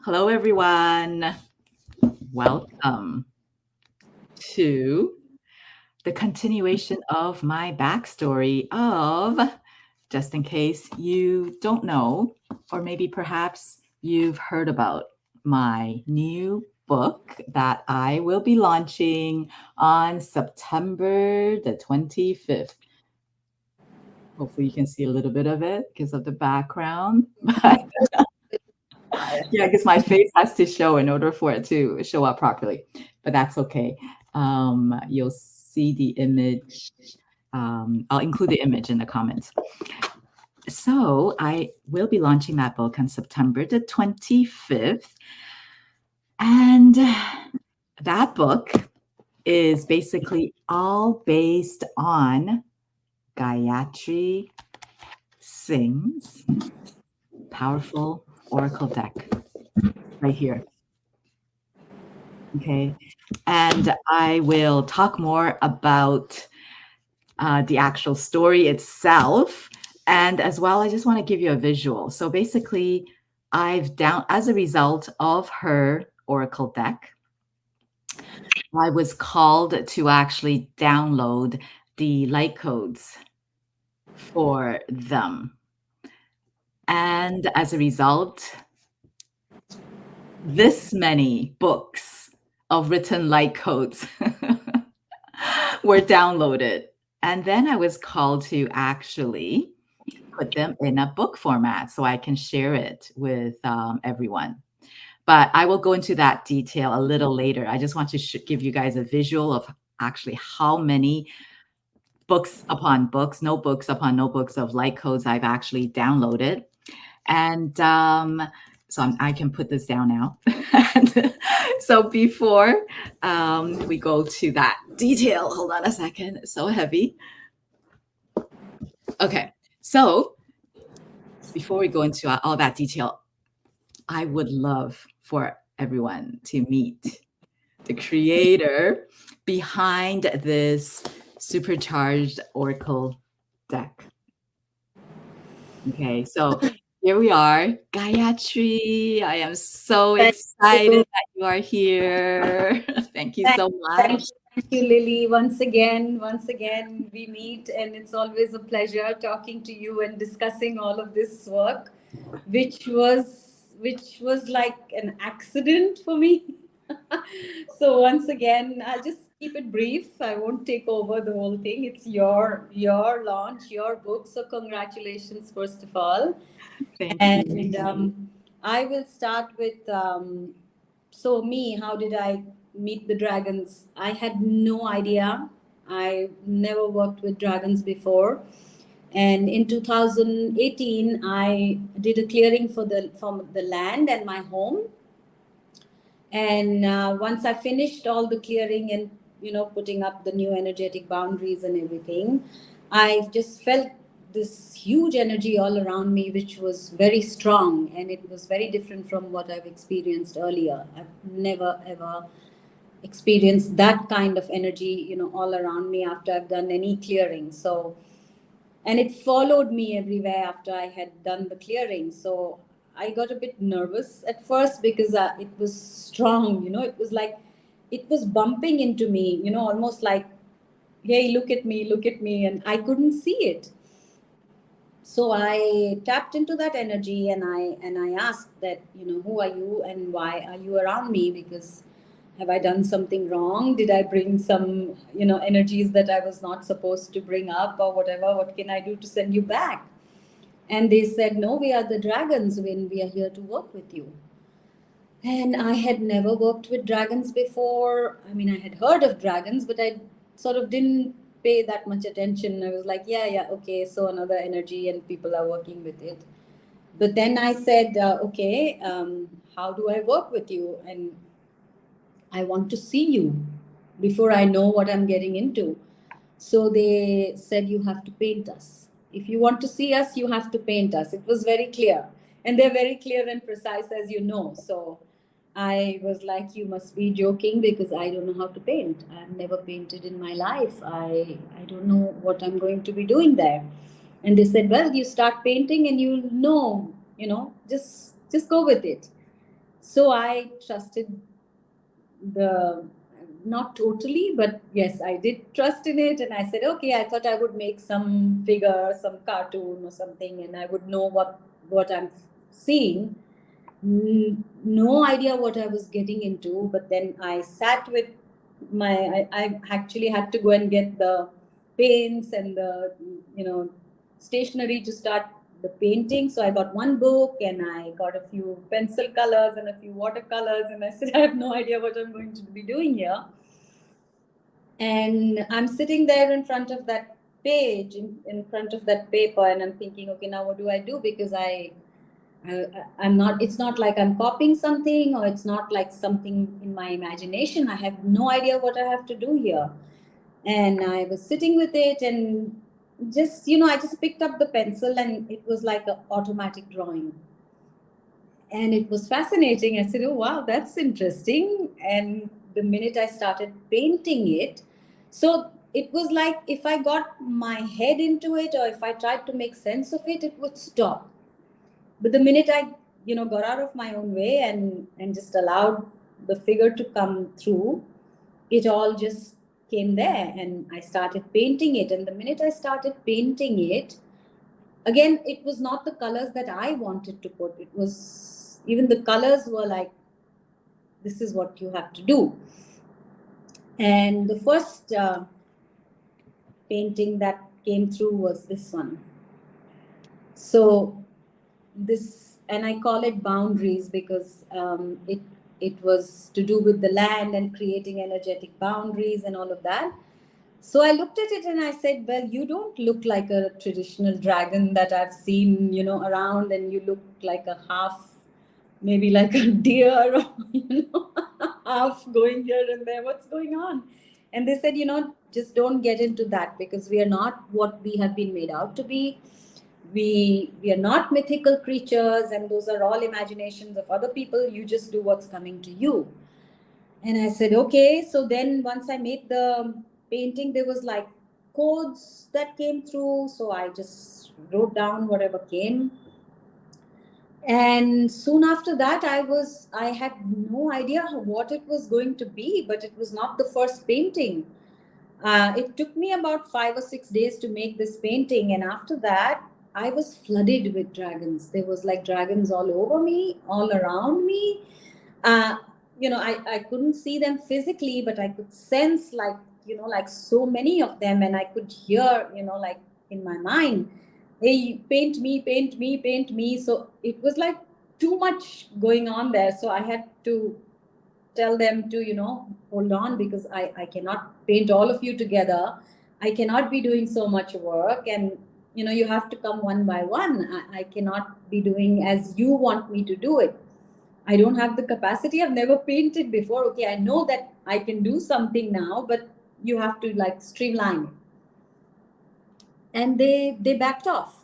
Hello, everyone. Welcome to the continuation of my backstory of, just in case you don't know, or maybe perhaps you've heard about my new book that I will be launching on September the 25th. Hopefully, you can see a little bit of it because of the background. But yeah, because my face has to show in order for it to show up properly, but that's okay. You'll see the image. I'll include the image in the comments. So I will be launching that book on September the 25th. And that book is basically all based on Gayatri Singh's powerful oracle deck right here. Okay. And I will talk more about the actual story itself. And as well, I just want to give you a visual. So basically, as a result of her oracle deck, I was called to actually download the light codes for them. And as a result, this many books of written light codes were downloaded. And then I was called to actually put them in a book format so I can share it with everyone. But I will go into that detail a little later. I just want to give you guys a visual of actually how many books upon books, notebooks upon notebooks of light codes I've actually downloaded. And I can put this down now. And so before we go to that detail, hold on a second, it's so heavy. Okay, so before we go into all that detail, I would love for everyone to meet the creator behind this supercharged oracle deck. Okay, so here we are, Gayatri. I am so excited that you are here. Thank you so much. Thank you, Lily. Once again, we meet, and it's always a pleasure talking to you and discussing all of this work, which was like an accident for me. So once again, I'll just keep it brief. I won't take over the whole thing. It's your launch, your book. So congratulations, first of all. Thank And you. I will start with so me. How did I meet the dragons? I had no idea. I never worked with dragons before. And in 2018, I did a clearing from the land and my home. And once I finished all the clearing and putting up the new energetic boundaries and everything, I just felt this huge energy all around me, which was very strong, and it was very different from what I've experienced earlier. I've never ever experienced that kind of energy, all around me after I've done any clearing. So, and it followed me everywhere after I had done the clearing. So I got a bit nervous at first because it was strong. It was like it was bumping into me. Almost like, "Hey, look at me," and I couldn't see it. So I tapped into that energy, and I asked that, who are you and why are you around me? Because have I done something wrong? Did I bring some energies that I was not supposed to bring up, or whatever? What can I do to send you back? And they said, no, we are the dragons when we are here to work with you. And I had never worked with dragons before. I mean, I had heard of dragons, but I sort of didn't pay that much attention. I was like, yeah, okay, so another energy and people are working with it. But then I said, okay, how do I work with you? And I want to see you before I know what I'm getting into. So they said, you have to paint us. If you want to see us, you have to paint us. It was very clear. And they're very clear and precise, as you know. So I was like, you must be joking, because I don't know how to paint. I've never painted in my life. I don't know what I'm going to be doing there. And they said, well, you start painting and you'll know, just go with it. So I trusted the, not totally, but yes, I did trust in it. And I said, okay, I thought I would make some figure, some cartoon or something, and I would know what I'm seeing. No idea what I was getting into. But then I sat with I actually had to go and get the paints and the, stationery to start the painting. So I got one book and I got a few pencil colors and a few watercolors, and I said, I have no idea what I'm going to be doing here. And I'm sitting there in front of that page, in front of that paper, and I'm thinking, okay, now what do I do? Because I'm not, it's not like I'm copying something, or it's not like something in my imagination. I have no idea what I have to do here. And I was sitting with it, and just, I just picked up the pencil, and it was like an automatic drawing. And it was fascinating. I said, oh, wow, that's interesting. And the minute I started painting it, so it was like if I got my head into it, or if I tried to make sense of it, it would stop. But the minute I, got out of my own way and just allowed the figure to come through, it all just came there, and I started painting it. And the minute I started painting it, again, it was not the colors that I wanted to put. It was, even the colors were like, this is what you have to do. And the first painting that came through was this one. So this, and I call it boundaries, because it was to do with the land and creating energetic boundaries and all of that. So I looked at it and I said, well, you don't look like a traditional dragon that I've seen, around, and you look like a half, maybe like a deer, or, half going here and there. What's going on? And they said, just don't get into that, because we are not what we have been made out to be. We are not mythical creatures, and those are all imaginations of other people. You just do what's coming to you. And I said, okay. So then once I made the painting, there was like codes that came through. So I just wrote down whatever came. And soon after that, I had no idea what it was going to be, but it was not the first painting. It took me about 5 or 6 days to make this painting. And after that, I was flooded with dragons. There was like dragons all over me, all around me. Uh, I couldn't see them physically, but I could sense, like, like so many of them. And I could hear, like in my mind, hey, paint me, paint me, paint me. So it was like too much going on there. So I had to tell them to, hold on, because I cannot paint all of you together. I cannot be doing so much work. And, you have to come one by one. I cannot be doing as you want me to do it. I don't have the capacity. I've never painted before. Okay, I know that I can do something now, but you have to like streamline it. And they backed off.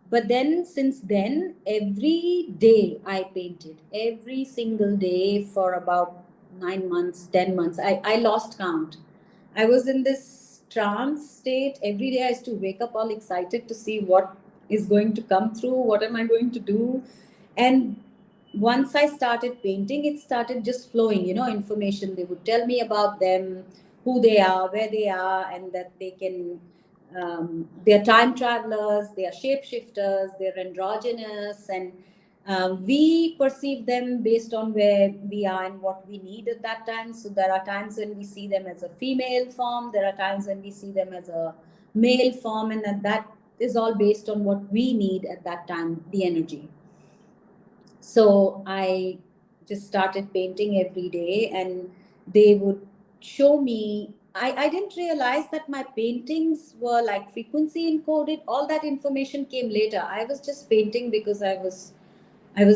But then, since then, every day I painted, every single day for about 9 months, 10 months. I lost count. I was in this trance state. Every day I used to wake up all excited to see what is going to come through, what am I going to do. And once I started painting, it started just flowing, information. They would tell me about them, who they are, where they are, and that they can, they're time travelers, they are shapeshifters, they're androgynous, and we perceive them based on where we are and what we need at that time. So there are times when we see them as a female form, there are times when we see them as a male form, and that is all based on what we need at that time, the energy. So I just started painting every day, and they would show me. I didn't realize that my paintings were like frequency encoded. All that information came later. I was just painting because I was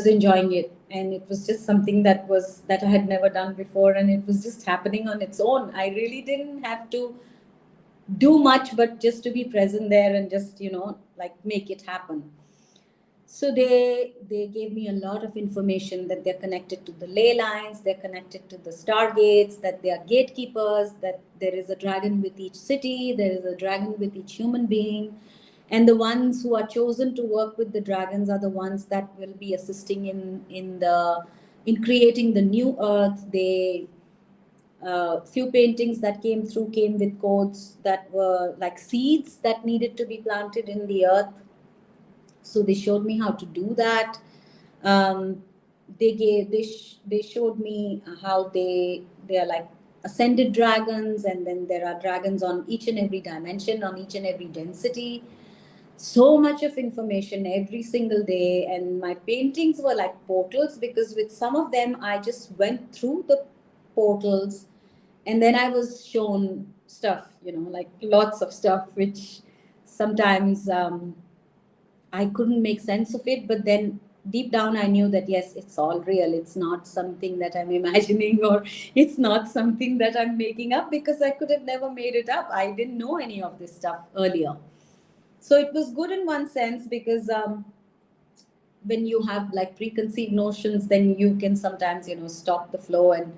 enjoying it, and it was just something that I had never done before, and it was just happening on its own. I really didn't have to do much, but just to be present there and just, like make it happen. So they gave me a lot of information, that they're connected to the ley lines, they're connected to the stargates, that they are gatekeepers, that there is a dragon with each city, there is a dragon with each human being. And the ones who are chosen to work with the dragons are the ones that will be assisting in the in creating the new earth. They few paintings that came through came with codes that were like seeds that needed to be planted in the earth. So they showed me how to do that. They showed me how they are like ascended dragons, and then there are dragons on each and every dimension, on each and every density. So much of information every single day, and my paintings were like portals, because with some of them I just went through the portals, and then I was shown stuff, like lots of stuff, which sometimes I couldn't make sense of it. But then deep down, I knew that yes, it's all real. It's not something that I'm imagining, or it's not something that I'm making up, because I could have never made it up. I didn't know any of this stuff earlier. So it was good in one sense, because when you have like preconceived notions, then you can sometimes, stop the flow, and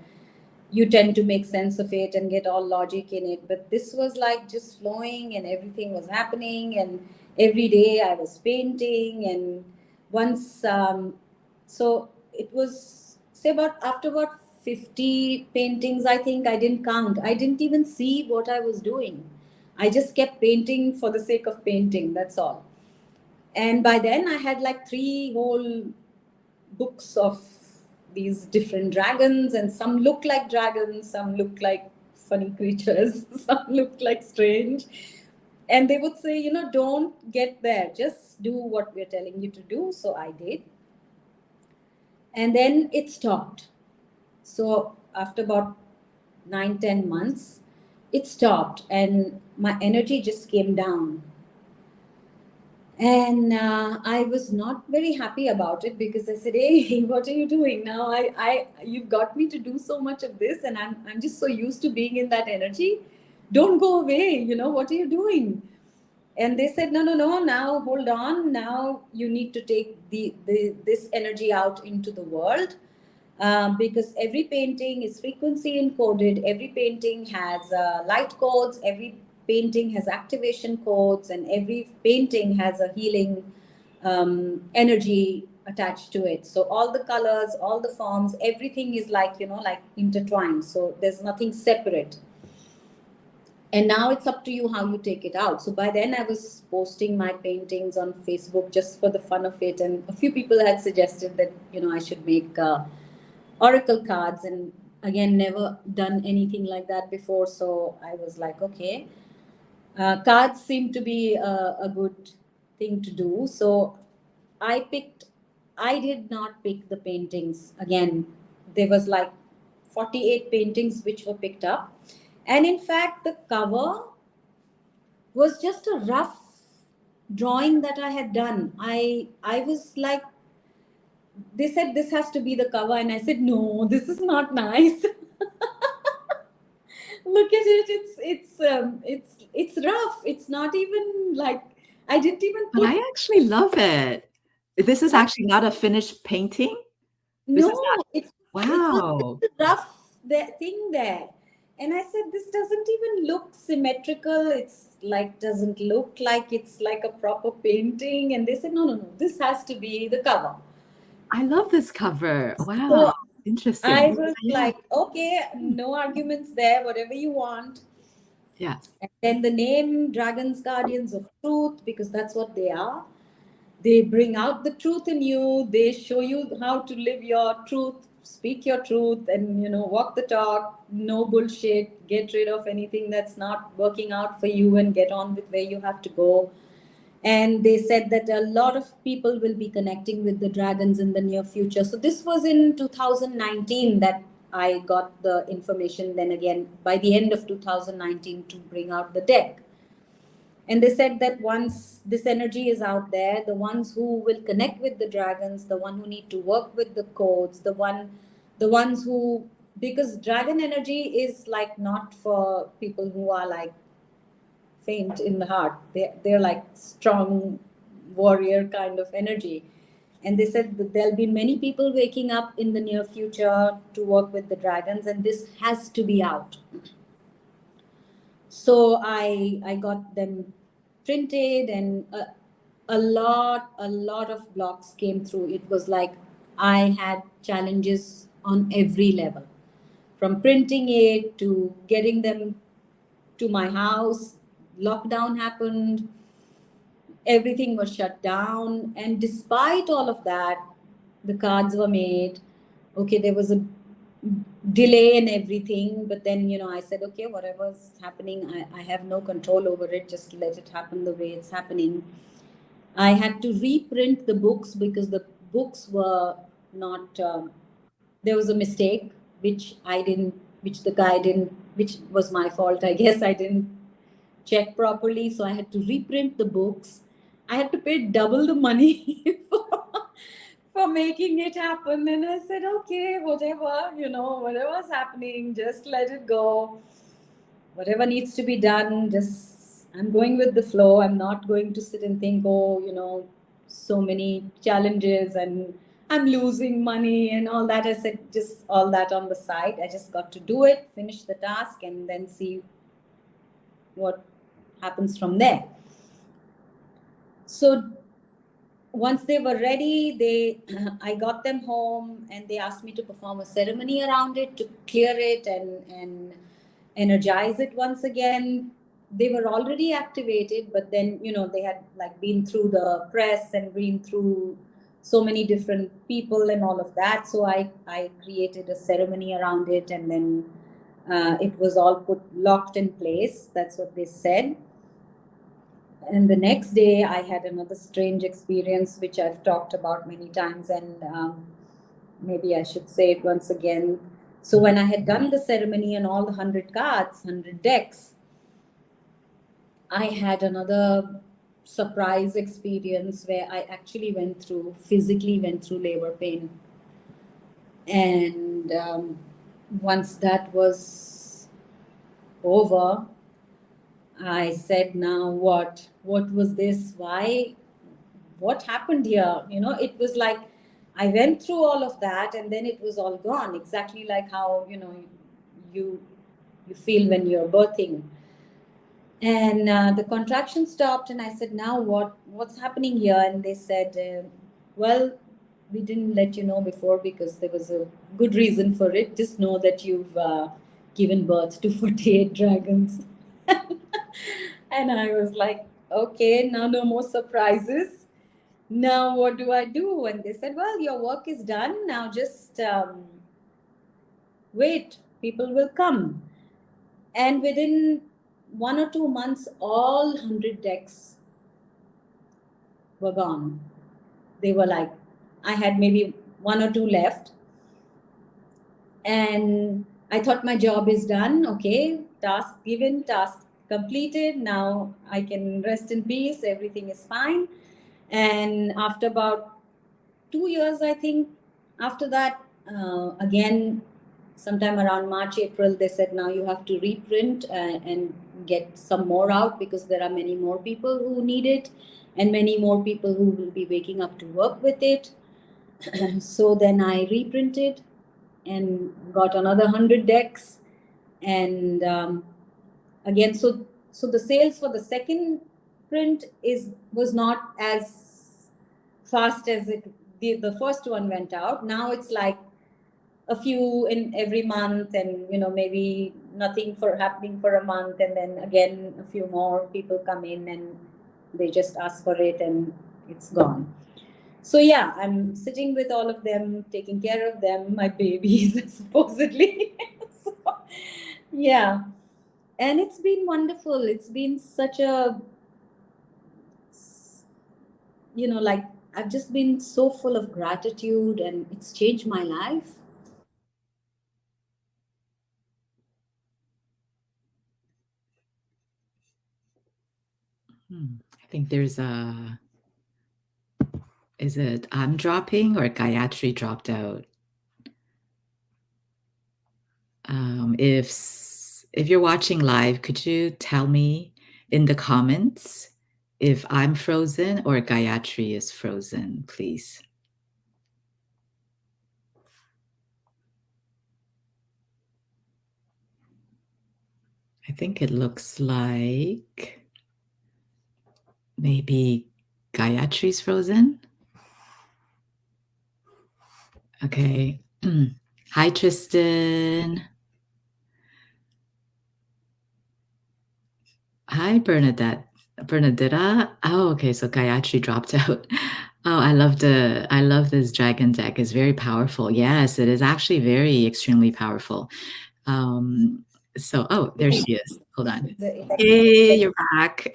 you tend to make sense of it and get all logic in it. But this was like just flowing, and everything was happening, and every day I was painting. And once so it was, say, about after about 50 paintings, I think. I didn't count, I didn't even see what I was doing. I just kept painting for the sake of painting, that's all. And by then I had like three whole books of these different dragons, and some look like dragons, some look like funny creatures, some look like strange. And they would say, don't get there, just do what we're telling you to do. So I did. And then it stopped. So after about 9, 10 months, it stopped, and my energy just came down. And I was not very happy about it, because I said, "Hey, what are you doing now? You've got me to do so much of this, and I'm just so used to being in that energy. Don't go away. What are you doing?" And they said, "No, no, no. Now hold on. Now you need to take this energy out into the world, because every painting is frequency encoded. Every painting has light codes. Every painting has activation codes, and every painting has a healing energy attached to it. So all the colors, all the forms, everything is like, like intertwined. So there's nothing separate. And now it's up to you how you take it out." So by then I was posting my paintings on Facebook just for the fun of it. And a few people had suggested that, I should make oracle cards, and again, never done anything like that before. So I was like, okay, cards seem to be a good thing to do. So I did not pick the paintings. Again, there was like 48 paintings which were picked up. And in fact, the cover was just a rough drawing that I had done. I was like, they said this has to be the cover, and I said, no, this is not nice. Look at it. It's rough. It's not even like, I didn't even But put. I actually love it. This is actually not a finished painting? This is No, not it was wow. just a rough thing there. And I said, this doesn't even look symmetrical. It's like, doesn't look like it's like a proper painting. And they said, no, no, no, this has to be the cover. I love this cover. So Wow, I interesting. was Yeah. like, okay, no arguments there, whatever you want. Yes. And then the name Dragons Guardians of Truth, because that's what they are. They bring out the truth in you. They show you how to live your truth, speak your truth, and walk the talk. No bullshit. Get rid of anything that's not working out for you, and get on with where you have to go. And they said that a lot of people will be connecting with the dragons in the near future. So this was in 2019 that I got the information. Then again, by the end of 2019, to bring out the deck. And they said that once this energy is out there, the ones who will connect with the dragons, the one who need to work with the codes, the ones who, because dragon energy is like not for people who are like faint in the heart. They're like strong warrior kind of energy. And they said that there'll be many people waking up in the near future to work with the dragons, and this has to be out. So I got them printed, and a lot of blocks came through. It was like I had challenges on every level, from printing it to getting them to my house. Lockdown happened, everything was shut down, and despite all of that, the cards were made. Okay, there was a delay in everything, but then, I said, okay, whatever's happening, I have no control over it, just let it happen the way it's happening. I had to reprint the books because the books were not. There was a mistake which the guy didn't, which was my fault. I guess I didn't check properly, so I had to reprint the books. I had to pay double the money for making it happen, and I said, okay, whatever, whatever's happening, just let it go. Whatever needs to be done, just I'm going with the flow. I'm not going to sit and think, oh, so many challenges and I'm losing money and all that. I said, just all that on the side. I just got to do it, finish the task, and then see what happens from there. So once they were ready, I got them home, and they asked me to perform a ceremony around it to clear it and energize it once again. They were already activated, but then, they had like been through the press and been through so many different people and all of that. So I created a ceremony around it, and then it was all put locked in place. That's what they said. And the next day, I had another strange experience, which I've talked about many times, and maybe I should say it once again. So when I had done the ceremony and all the 100 cards, 100 decks, I had another surprise experience where I actually physically went through labor pain. And once that was over, I said, now what? What was this? Why? What happened here? It was like I went through all of that, and then it was all gone, exactly like how, you you feel when you're birthing. And the contraction stopped, and I said, now what's happening here? And they said, well, we didn't let you know before because there was a good reason for it. Just know that you've given birth to 48 dragons. And I was like, okay, now no more surprises. Now what do I do? And they said, well, your work is done. Now just wait, people will come. And within 1 or 2 months, all 100 decks were gone. They were like, I had maybe one or two left. And I thought my job is done. Okay, task given, task completed. Now I can rest in peace. Everything is fine. And after about 2 years, I think, after that, again, sometime around March, April, they said, now you have to reprint and get some more out because there are many more people who need it and many more people who will be waking up to work with it. So then I reprinted and got another 100 decks. And again, so the sales for the second print was not as fast as the first one went out. Now it's like a few in every month, and maybe nothing for happening for a month, and then again a few more people come in and they just ask for it and it's gone. So yeah, I'm sitting with all of them, taking care of them, my babies supposedly. So, yeah, and it's been wonderful. It's been such a, like, I've just been so full of gratitude, and it's changed my life. I think there's a, is it I'm dropping or Gayatri dropped out? If you're watching live, could you tell me in the comments if I'm frozen or Gayatri is frozen, please? I think it looks like maybe Gayatri's frozen. Okay. Hi, Tristan. Hi, Bernadette. Bernadetta. Oh, okay. So Gayatri dropped out. Oh, I love this dragon deck. It's very powerful. Yes, it is actually very extremely powerful. Um, oh, there she is. Hold on. Hey, you're back.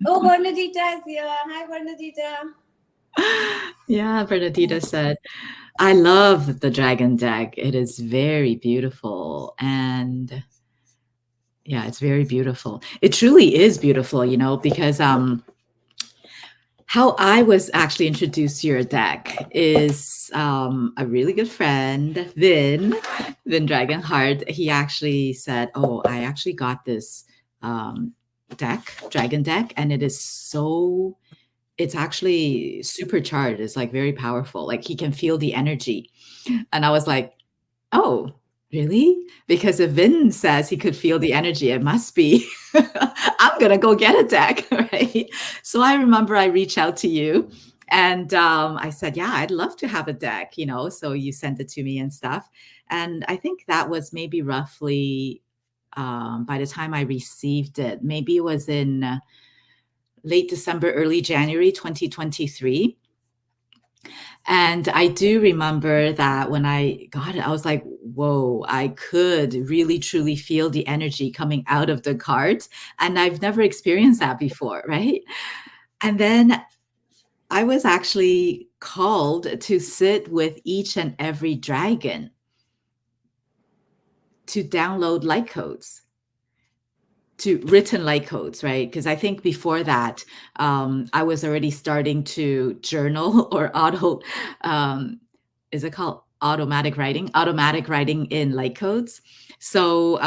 Oh, Bernadita is here. Hi, Bernadita. Yeah, Bernadita said, I love the dragon deck. It is very beautiful. And yeah, it's very beautiful. It truly is beautiful, you know, because how I was actually introduced to your deck is a really good friend, Vin Dragonheart. He actually said, "Oh, I actually got this dragon deck, and it is so. It's actually supercharged. It's like very powerful. Like he can feel the energy." And I was like, "Oh, really? Because if Vin says he could feel the energy, it must be. I'm gonna go get a deck, right?" So I remember I reached out to you, and I said, "Yeah, I'd love to have a deck." You know, so you sent it to me and stuff. And I think that was maybe roughly by the time I received it, maybe it was in late December, early January 2023. And I do remember that when I got it, I was like, whoa, I could really truly feel the energy coming out of the cards. And I've never experienced that before, right? And then I was actually called to sit with each and every dragon to download light codes, to written light codes, right? Because I think before that, I was already starting to journal or um, is it called automatic writing? Automatic writing in light codes. So,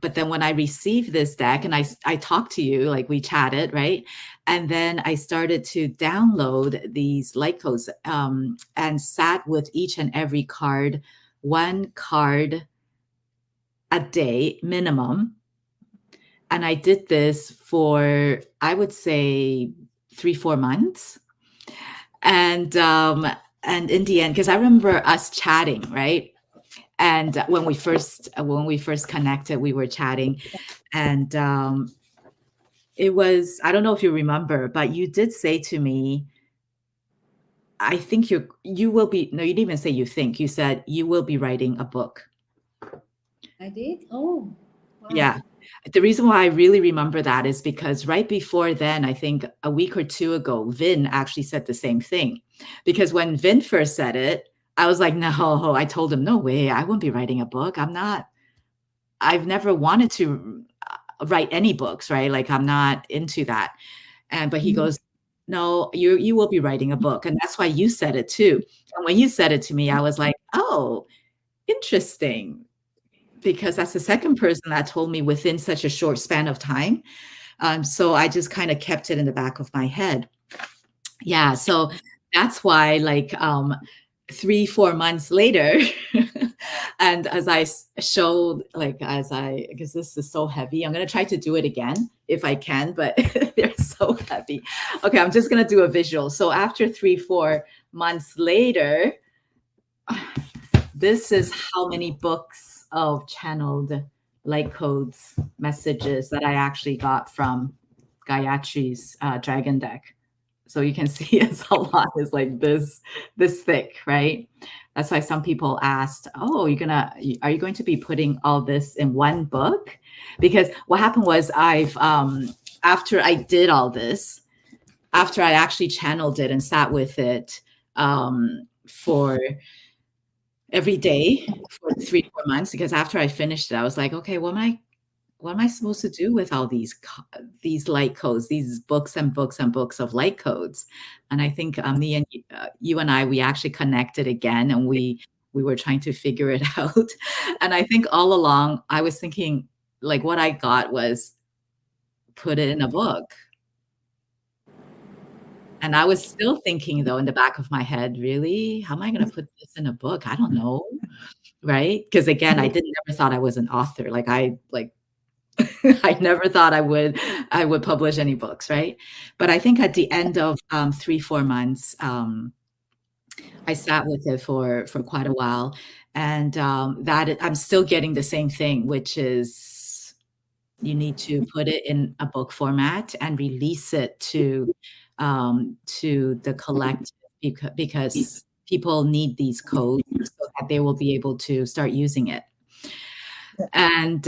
but then when I received this deck and I talked to you, like we chatted, right? And then I started to download these light codes and sat with each and every card, one card a day minimum. And I did this for, I would say, 3, 4 months. And in the end, because I remember us chatting, right? And when we first connected, we were chatting, and it was, I don't know if you remember, but you did say to me, I think you will be, no, you didn't even say you think, you said you will be writing a book. I did? Oh, wow. Yeah. The reason why I really remember that is because right before then, I think a week or two ago, Vin actually said the same thing. Because when Vin first said it, I was like, no, I told him, no way, I wouldn't be writing a book. I've never wanted to write any books, right? Like I'm not into that. But he goes, no, you will be writing a book. And that's why you said it too. And when you said it to me, I was like, oh, interesting, because that's the second person that told me within such a short span of time. So I just kind of kept it in the back of my head. Yeah, so that's why, like, 3, 4 months later, and as I showed, like, because this is so heavy, I'm gonna try to do it again if I can, but they're so heavy. Okay, I'm just gonna do a visual. So after 3, 4 months later, this is how many books of channeled light codes messages that I actually got from Gayatri's dragon deck. So you can see it's a lot. It's like this thick, right? That's why some people asked, "Oh, are you going to be putting all this in one book?" Because what happened was after I did all this, after I actually channeled it and sat with it for every day for 3, 4 months, because after I finished it, I was like, okay, what am I supposed to do with all these light codes, these books and books and books of light codes? And I think me and you and I, we actually connected again, and we were trying to figure it out. And I think all along I was thinking, like, what I got was put it in a book. And I was still thinking though in the back of my head, really, how am I going to put this in a book? I don't know. Right? Because again, I didn't never thought I was an author. I never thought I would publish any books, right? But I think at the end of 3, 4 months, I sat with it for quite a while, and I'm still getting the same thing, which is you need to put it in a book format and release it to the collective because people need these codes so that they will be able to start using it. And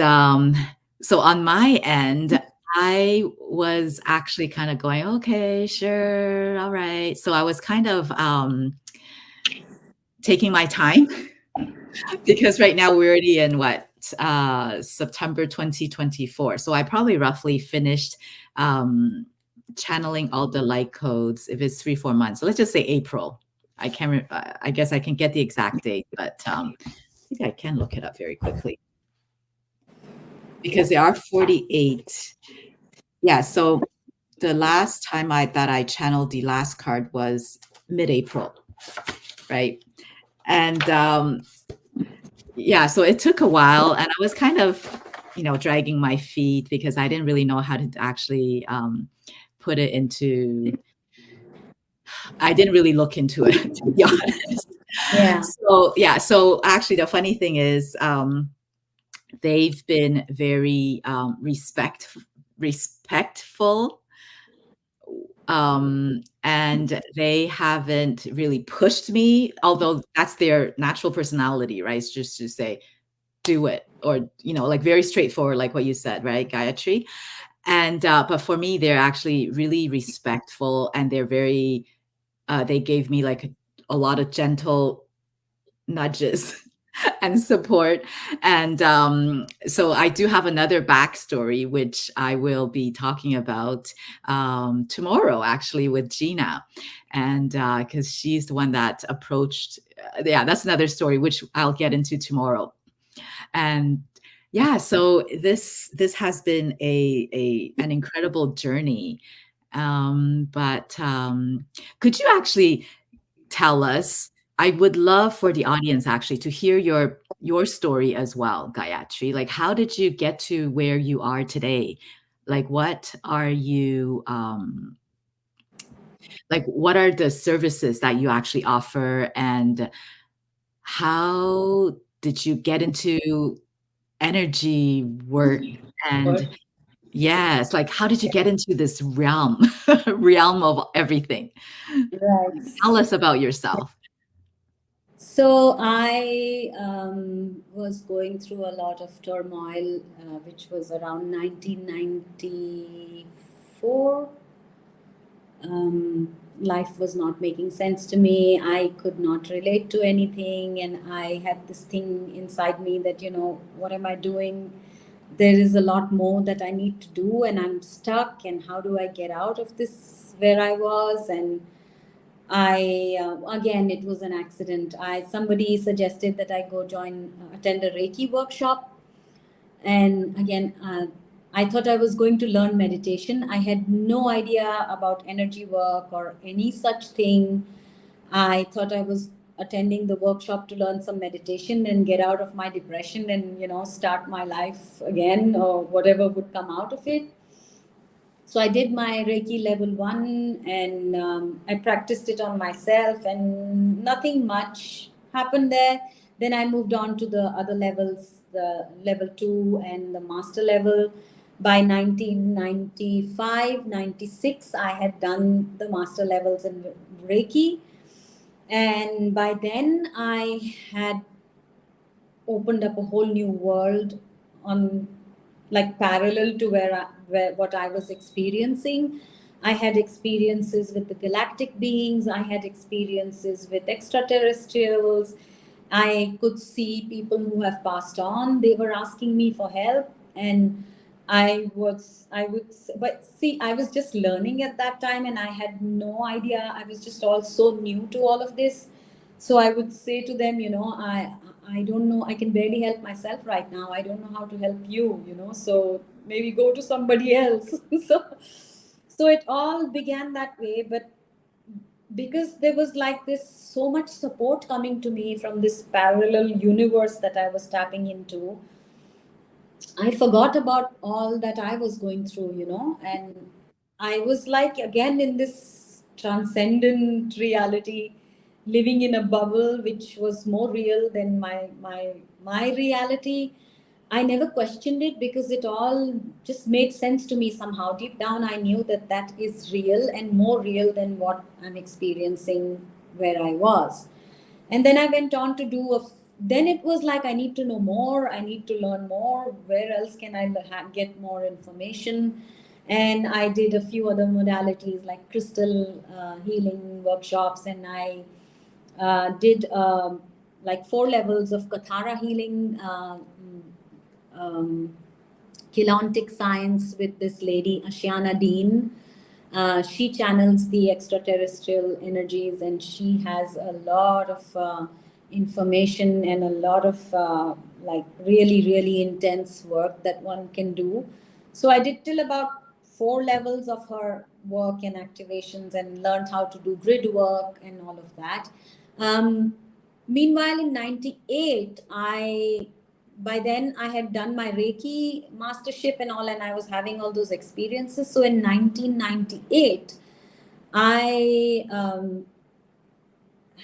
so on my end, I was actually kind of going, okay, sure, all right. So I was kind of taking my time because right now we're already in what September 2024. So I probably roughly finished um, channeling all the light codes if it's 3 4 months. So let's just say April. I can't. I guess I can get the exact date, but I think I can look it up very quickly because there are 48. Yeah. So the last time I channeled the last card was mid-April, right? And yeah, so it took a while, and I was kind of, dragging my feet because I didn't really know how to actually put it into. I didn't really look into it, to be honest. Yeah. So yeah, so actually, the funny thing is, they've been very respectful, and they haven't really pushed me, although that's their natural personality, right? It's just to say, do it, or like very straightforward, like what you said, right, Gayatri? And but for me, they're actually really respectful, and they're very they gave me like a lot of gentle nudges and support. And so I do have another backstory, which I will be talking about tomorrow, actually, with Gina. And because she's the one that approached, yeah, that's another story, which I'll get into tomorrow. And yeah, so this has been an incredible journey. But could you actually tell us? I would love for the audience actually to hear your story as well, Gayatri. Like, how did you get to where you are today? Like, what are you like? What are the services that you actually offer, and how did you get into energy work? And Work. yes, like, how did you get into this realm realm of everything? Tell Right. us about yourself. So I was going through a lot of turmoil, which was around 1994. Life was not making sense to me. I could not relate to anything, and I had this thing inside me that, what am I doing? There is a lot more that I need to do, and I'm stuck. And how do I get out of this where I was? And I again, it was an accident. I Somebody suggested that I go attend a Reiki workshop, and again, I thought I was going to learn meditation. I had no idea about energy work or any such thing. I thought I was attending the workshop to learn some meditation and get out of my depression and start my life again or whatever would come out of it. So I did my Reiki level 1, and I practiced it on myself, and nothing much happened there. Then I moved on to the other levels, the level 2 and the master level. By 1995, 96, I had done the master levels in Reiki. And by then, I had opened up a whole new world on, like, parallel to where what I was experiencing. I had experiences with the galactic beings. I had experiences with extraterrestrials. I could see people who have passed on. They were asking me for help, and but see, I was just learning at that time, and I had no idea. I was just all so new to all of this. So I would say to them, I don't know. I can barely help myself right now. I don't know how to help you. So maybe go to somebody else. So it all began that way. But because there was like this so much support coming to me from this parallel universe that I was tapping into, I forgot about all that I was going through, and I was like again in this transcendent reality. living in a bubble which was more real than my reality. I never questioned it because it all just made sense to me somehow. Deep down, I knew that that is real and more real than what I'm experiencing where I was. And then I went on to do then it was like I need to know more, I need to learn more. Where else can I get more information? And I did a few other modalities like crystal healing workshops, and I did like 4 levels of Kathara healing, um, Keylontic science with this lady, Ashiana Dean. She channels the extraterrestrial energies, and she has a lot of information and a lot of like really, really intense work that one can do. So I did till about 4 levels of her work and activations and learned how to do grid work and all of that. Um, Meanwhile, in 98, by then I had done my Reiki mastership and all, and I was having all those experiences. So in 1998, I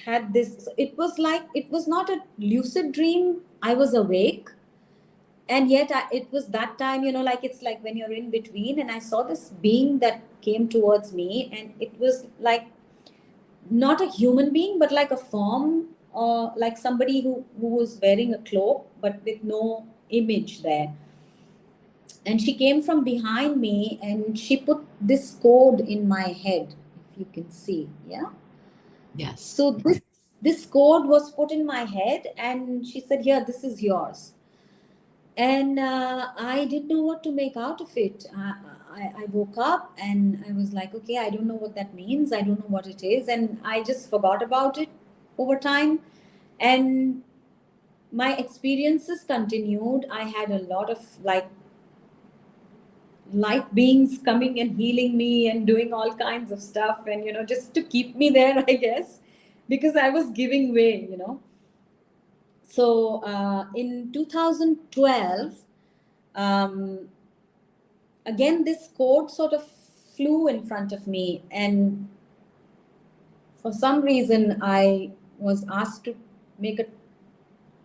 had this, it was like, it was not a lucid dream. I was awake. And yet it was that time, like it's like when you're in between, and I saw this being that came towards me, and it was like not a human being, but like a form, or like somebody who was wearing a cloak, but with no image there. And she came from behind me and she put this code in my head, if you can see. Yeah. Yes. So this code was put in my head, and she said, "Here, this is yours." And I didn't know what to make out of it. I woke up and I was like, okay, I don't know what that means. I don't know what it is. And I just forgot about it over time. And my experiences continued. I had a lot of like light beings coming and healing me and doing all kinds of stuff. And, just to keep me there, I guess, because I was giving way. So in 2012, um, again this code sort of flew in front of me, and for some reason I was asked to make a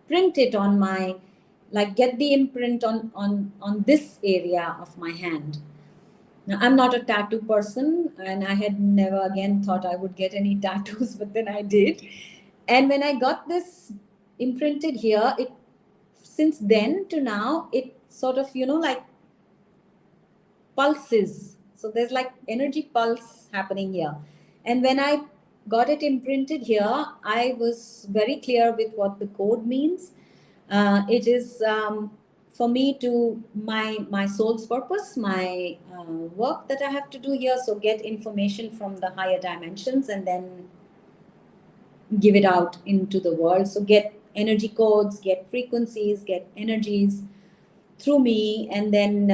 print it on my, like, get the imprint on this area of my hand. Now, I'm not a tattoo person, and I had never again thought I would get any tattoos, but then I did. And when I got this imprinted here, it, since then to now, it sort of, like pulses. So there's like energy pulse happening here. And when I got it imprinted here, I was very clear with what the code means. It is for me to my soul's purpose, my work that I have to do here. So get information from the higher dimensions and then give it out into the world. So get energy codes, get frequencies, get energies through me, and then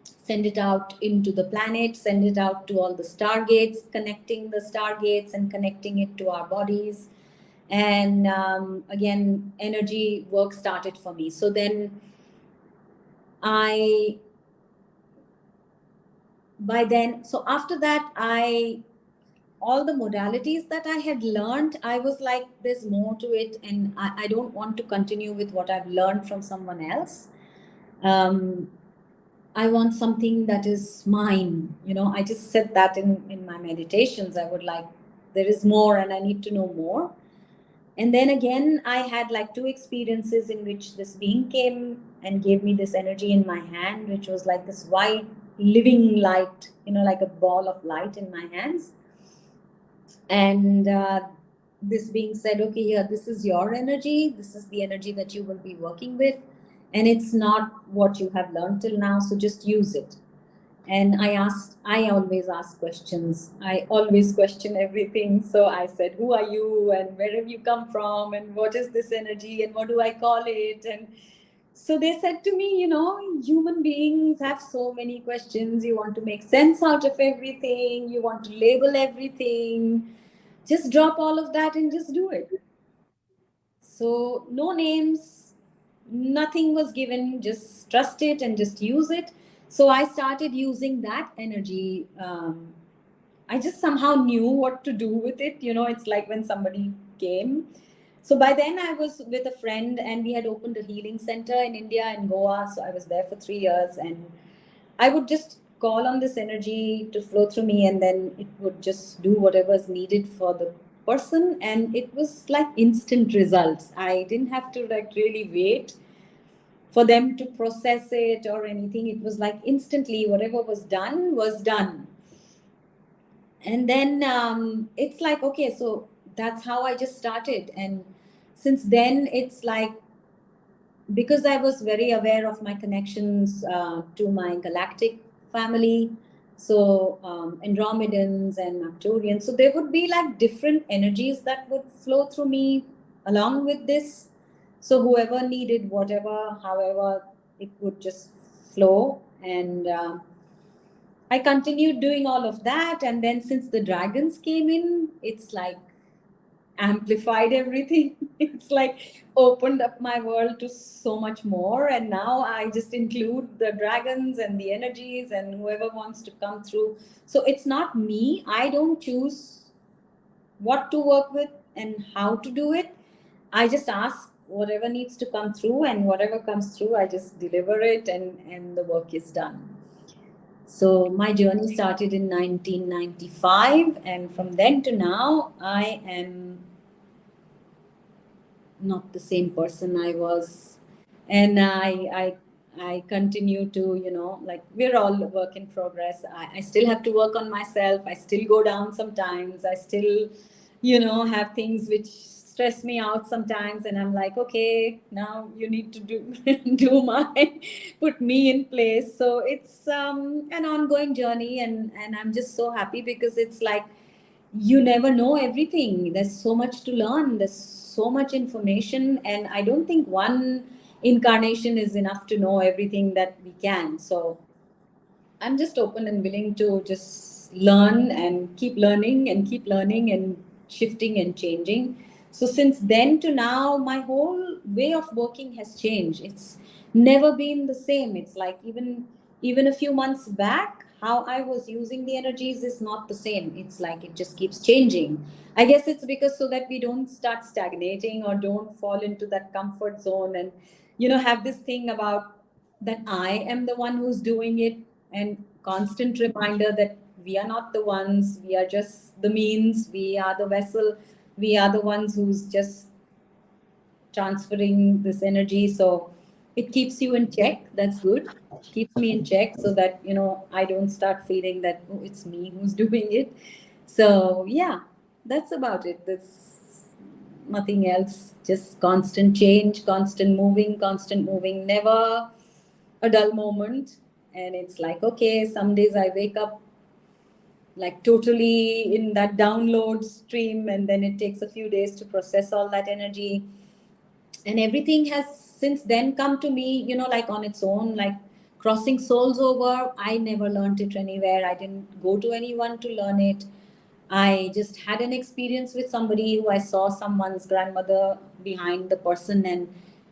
send it out into the planet, send it out to all the stargates, connecting the stargates and connecting it to our bodies. And again, energy work started for me. So then I, by then, so after that, all the modalities that I had learned, I was like, there's more to it. And I don't want to continue with what I've learned from someone else. I want something that is mine. I just said that in my meditations. I would like, there is more and I need to know more. And then again, I had like 2 experiences in which this being came and gave me this energy in my hand, which was like this white living light, like a ball of light in my hands. And this being said, okay, here, this is your energy. This is the energy that you will be working with. And it's not what you have learned till now. So just use it. And I always ask questions. I always question everything. So I said, who are you? And where have you come from? And what is this energy? And what do I call it? And so they said to me, human beings have so many questions. You want to make sense out of everything. You want to label everything. Just drop all of that and just do it. So no names, nothing was given, just trust it and just use it. So I started using that energy. I just somehow knew what to do with it. It's like when somebody came. So by then I was with a friend, and we had opened a healing center in India, in Goa. So I was there for 3 years, and I would just call on this energy to flow through me, and then it would just do whatever is needed for the person. And it was like instant results. I didn't have to like really wait for them to process it or anything. It was like instantly whatever was done was done. And then it's like, okay, so that's how I just started. And since then, it's like, because I was very aware of my connections to my galactic family, so Andromedans and Arcturians, so there would be like different energies that would flow through me along with this. So whoever needed whatever, however, it would just flow. And I continued doing all of that. And then since the dragons came in, it's like amplified everything. It's like opened up my world to so much more. And now I just include the dragons and the energies and whoever wants to come through. So it's not me. I don't choose what to work with and how to do it. I just ask whatever needs to come through, and whatever comes through, I just deliver it, and the work is done. So my journey started in 1995, and from then to now, I am not the same person I was, and I continue to, like, we're all a work in progress. I still have to work on myself. I still go down sometimes. I still, have things which stress me out sometimes, and I'm like, okay, now you need to do do my put me in place. So it's an ongoing journey, and I'm just so happy because it's like you never know everything. There's so much to learn. There's so much information, and I don't think one incarnation is enough to know everything that we can. So I'm just open and willing to just learn and keep learning and keep learning and shifting and changing. So since then to now, my whole way of working has changed. It's never been the same. It's like even a few months back, how I was using the energies is not the same. It's like it just keeps changing. I guess it's because so that we don't start stagnating or don't fall into that comfort zone, and have this thing about that I am the one who's doing it, and constant reminder that we are not the ones, we are just the means, we are the vessel, we are the ones who's just transferring this energy. So it keeps you in check. That's good. Keeps me in check so that I don't start feeling that, oh, it's me who's doing it. So yeah, that's about it. That's nothing else. Just constant change, constant moving, never a dull moment. And it's like, okay, some days I wake up like totally in that download stream, and then it takes a few days to process all that energy. And everything has since then come to me, like on its own, like crossing souls over. I never learned it anywhere. I didn't go to anyone to learn it. I just had an experience with somebody who I saw someone's grandmother behind the person, and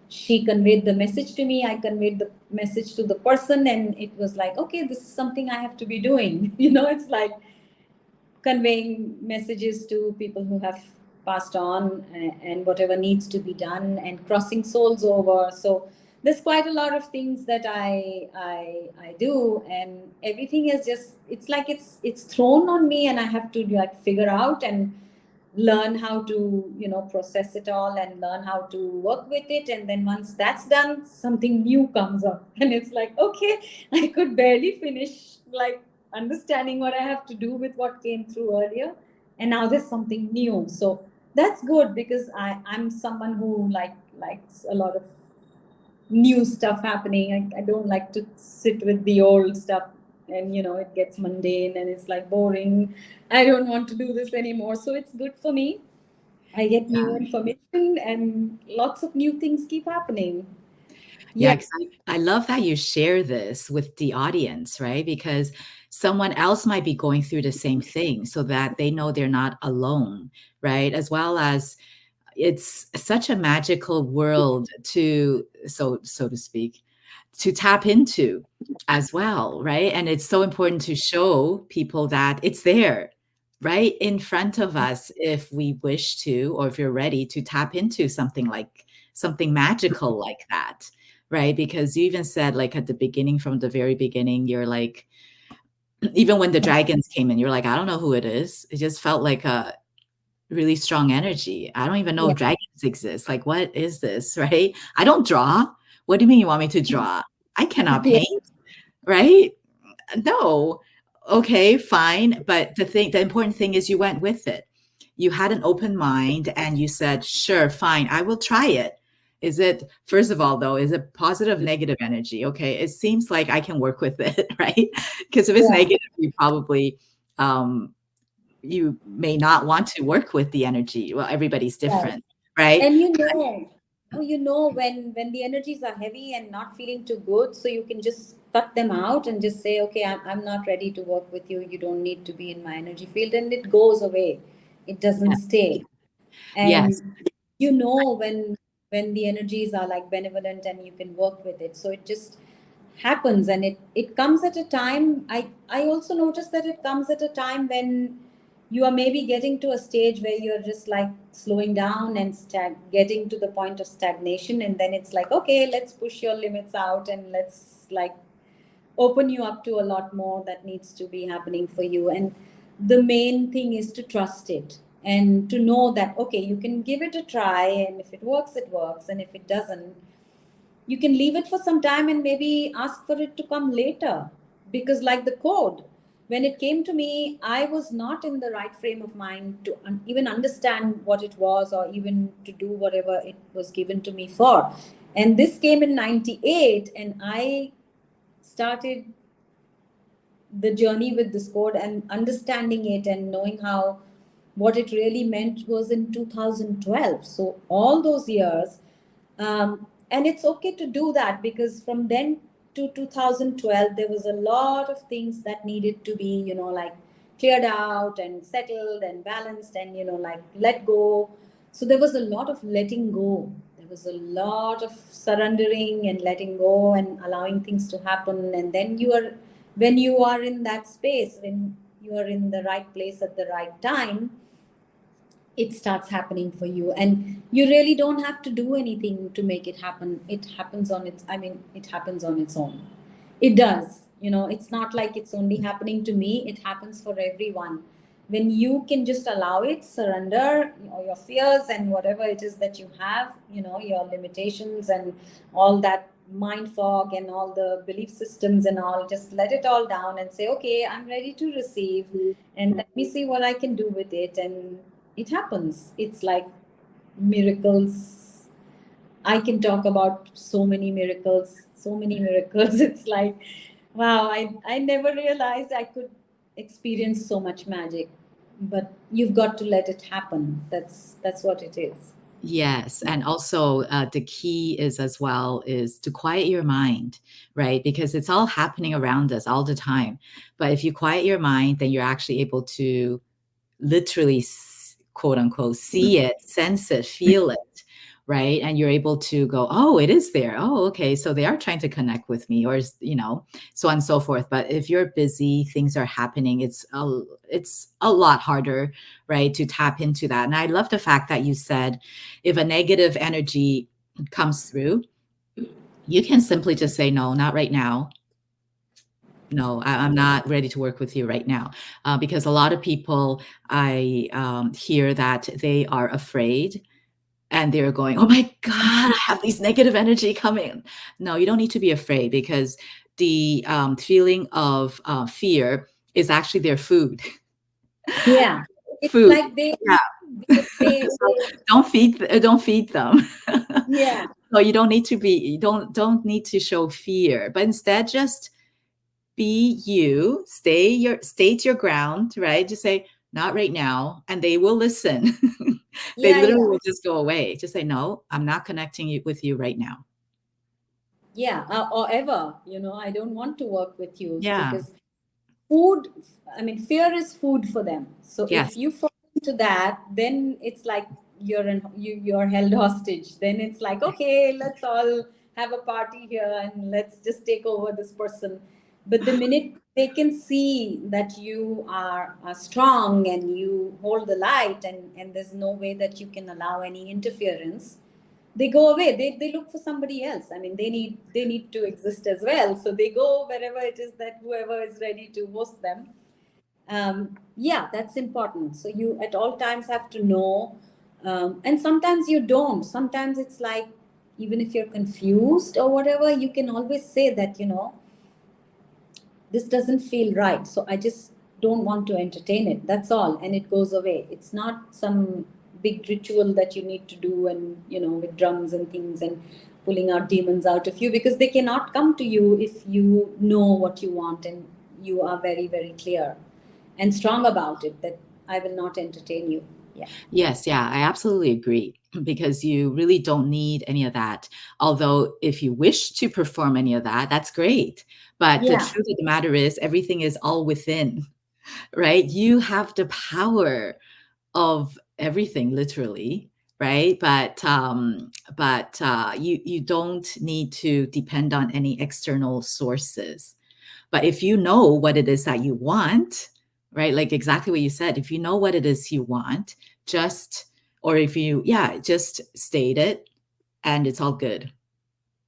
she conveyed the message to me. I conveyed the message to the person, and it was like, okay, this is something I have to be doing. It's like conveying messages to people who have passed on, and whatever needs to be done, and crossing souls over. So there's quite a lot of things that I do, and everything is just, it's like it's thrown on me, and I have to like figure out and learn how to process it all and learn how to work with it. And then once that's done, something new comes up, and it's like, okay, I could barely finish like understanding what I have to do with what came through earlier, and now there's something new. So that's good, because I'm someone who likes a lot of new stuff happening. I don't like to sit with the old stuff, and it gets mundane and it's like boring. I don't want to do this anymore. So it's good for me. I get new information, and lots of new things keep happening. Yeah, Yeah. 'cause I love how you share this with the audience, right? Because someone else might be going through the same thing so that they know they're not alone, right? As well as it's such a magical world to so to speak, to tap into as well, right? And it's so important to show people that it's there. right in front of us if we wish to, or if you're ready to tap into something like something magical like that, right? Because you even said, like, at the beginning, from the very beginning, you're like, even when the dragons came in, you're like, I don't know who it is. It just felt like a really strong energy. I don't even know Yeah. if dragons exist. Like, what is this, right? I don't draw. What do you mean you want me to draw? I cannot Yeah. paint, right? No. Okay, fine. But the important thing is you went with it. You had an open mind and you said, sure, fine, I will try it. Is it, first of all, though, is it positive, negative energy? Okay, it seems like I can work with it, right? Because if it's Yeah. negative, you probably, you may not want to work with the energy. Well, everybody's Right. different, right? And you know, oh, you know when the energies are heavy and not feeling too good, so you can just cut them out and just say, okay, I'm not ready to work with you. You don't need to be in my energy field, and it goes away. It doesn't Yeah. stay. Yes. And you know when the energies are like benevolent and you can work with it. So it just happens, and it comes at a time. I also noticed that it comes at a time when you are maybe getting to a stage where you're just like slowing down and getting to the point of stagnation, and then it's like, okay, let's push your limits out and let's like open you up to a lot more that needs to be happening for you. And the main thing is to trust it and to know that, okay, you can give it a try, and if it works, it works, and if it doesn't, you can leave it for some time and maybe ask for it to come later. Because like the code, when it came to me, I was not in the right frame of mind to even understand what it was, or even to do whatever it was given to me for. And this came in 98, and I started the journey with this code and understanding it and knowing how what it really meant was in 2012. So all those years, and it's okay to do that, because from then to 2012 there was a lot of things that needed to be, like cleared out and settled and balanced, and like let go. So there was a lot of letting go. There was a lot of surrendering and letting go and allowing things to happen. And then when you are in that space, when you are in the right place at the right time, it starts happening for you, and you really don't have to do anything to make it happen. It happens on its I mean it happens on its own. It does. It's not like it's only happening to me, it happens for everyone. When you can just allow it, surrender, your fears and whatever it is that you have, your limitations and all that mind fog and all the belief systems and all, just let it all down and say, okay, I'm ready to receive, and let me see what I can do with it. And it happens. It's like miracles. I can talk about so many miracles, so many miracles. It's like, wow, I never realized I could experience so much magic. But you've got to let it happen. That's what it is. Yes, and also, the key is as well is to quiet your mind, right? Because it's all happening around us all the time. But if you quiet your mind, then you're actually able to literally, quote unquote, see it, sense it, feel it, right? And you're able to go, oh, it is there. Oh, okay. So they are trying to connect with me, or, so on and so forth. But if you're busy, things are happening, it's a lot harder, right, to tap into that. And I love the fact that you said if a negative energy comes through, you can simply just say, no, not right now. No, I'm not ready to work with you right now. Because a lot of people, I hear that they are afraid and they're going, oh my God, I have these negative energy coming. No, you don't need to be afraid, because the feeling of fear is actually their food. Yeah. It's Food. like Yeah. So they don't feed them. yeah. So you don't need to show fear, but instead just be you, state your ground, right? Just say, not right now, and they will listen. They Yeah, literally yeah. will just go away. Just say, no, I'm not connecting with you right now. Yeah, or ever, I don't want to work with you, Yeah. because food, fear is food for them. So if Yes. you fall into that, then it's like you're held hostage. Then it's like, okay, let's all have a party here and let's just take over this person. But the minute they can see that you are strong and you hold the light, and there's no way that you can allow any interference, they go away. They look for somebody else. I mean, they need to exist as well. So they go wherever it is that whoever is ready to host them. Yeah, that's important. So you at all times have to know, and sometimes you don't. Sometimes it's like, even if you're confused or whatever, you can always say that, this doesn't feel right. So I just don't want to entertain it. That's all. And it goes away. It's not some big ritual that you need to do, and, with drums and things and pulling out demons out of you, because they cannot come to you if you know what you want and you are very, very clear and strong about it, that I will not entertain you. Yeah. Yes, yeah, I absolutely agree because you really don't need any of that. Although, if you wish to perform any of that, that's great. But the Yeah. truth of the matter is, everything is all within, right? You have the power of everything, literally, right? But you don't need to depend on any external sources. But if you know what it is that you want, right? Like exactly what you said, if you know what it is you want, just, or if you, yeah, just state it and it's all good.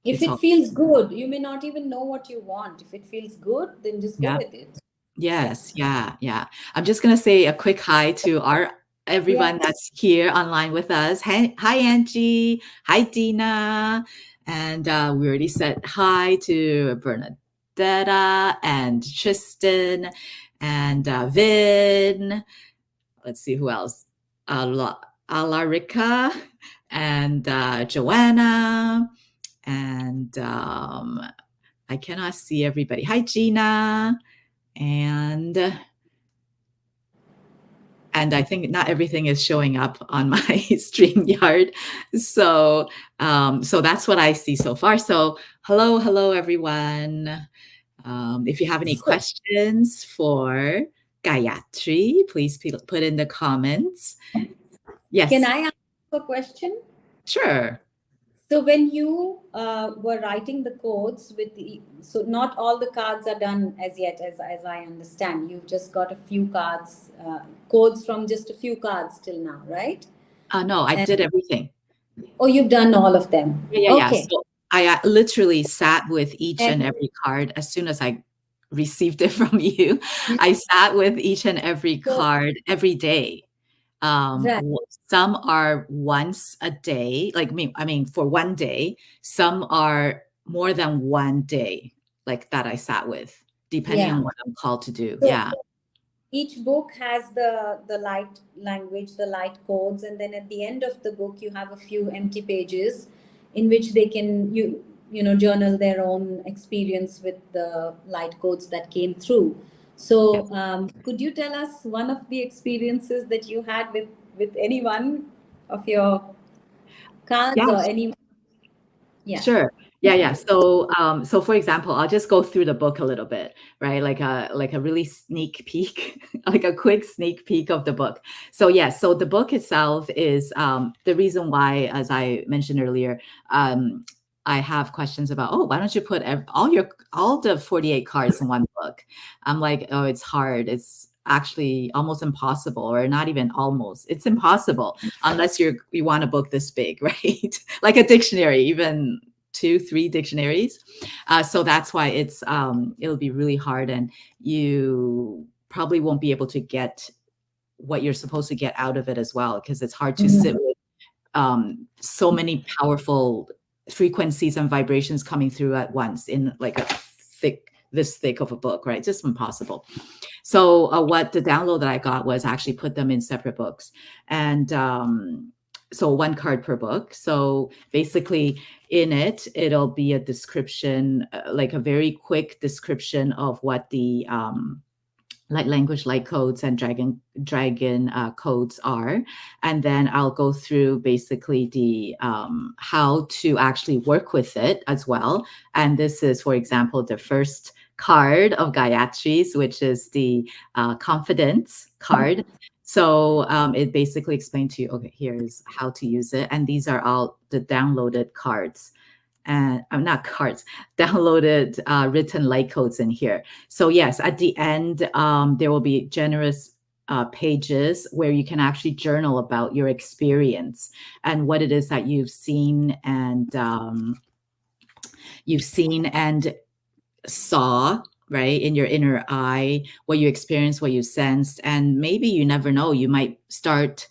If It's it all, feels good, you may not even know what you want. If it feels good, then just go yeah. with it. Yeah. Yes, yeah, yeah. I'm just gonna say a quick hi to our everyone Yes. that's here online with us. Hi, Angie. Hi, Dina. And we already said hi to Bernadetta and Tristan and Vin. Let's see who else. Alarica and Joanna. And I cannot see everybody. Hi, Gina. And I think not everything is showing up on my StreamYard. So that's what I see so far. So hello, everyone. If you have any So, questions for Gayatri, please put in the comments. can Yes, I ask a question? sure. So when you were writing the codes so not all the cards are done as yet, as I understand. You've just got a few cards, codes from just a few cards till now, right? No, I And did everything. oh, you've done all of them. Yeah. Okay. So I literally sat with each and And every card as soon as I received it from you. I sat with each and every so, card every day. right. Some are once a day, like me, I mean, for one day. Some are more than one day, like that I sat with, depending on Yeah. what I'm called to do. So Yeah. each book has the light language, the light codes, and then at the end of the book you have a few empty pages in which they can journal their own experience with the light codes that came through. So could you tell us one of the experiences that you had with any one of your cards, Yeah. or any? Yeah. Sure. Yeah. So for example, I'll just go through the book a little bit, right? Like a really sneak peek, like a quick sneak peek of the book. So yes, so the book itself is the reason why, as I mentioned earlier, I have questions about, oh, why don't you put all the 48 cards in one book? I'm like, oh, it's hard. It's actually almost impossible, or not even almost. It's impossible unless you want a book this big, right? Like a dictionary, even 2, 3 dictionaries. So that's why it'll be really hard, and you probably won't be able to get what you're supposed to get out of it as well, because it's hard to sit Mhm. with so many powerful frequencies and vibrations coming through at once in like this thick of a book, right? Just impossible. So what the download that I got was actually put them in separate books, and so one card per book. So basically, in it, it'll be a description, like a very quick description of what the light language, light codes, and dragon codes are, and then I'll go through basically the how to actually work with it as well. And this is, for example, the first card of Gayatri's, which is the confidence card. So it basically explains to you, okay, here's how to use it, and these are all the downloaded cards. and I'm not cards, downloaded written light codes in here. So yes, at the end, there will be generous pages where you can actually journal about your experience and what it is that you've seen and saw, right, in your inner eye, what you experienced, what you sensed, and maybe you never know, you might start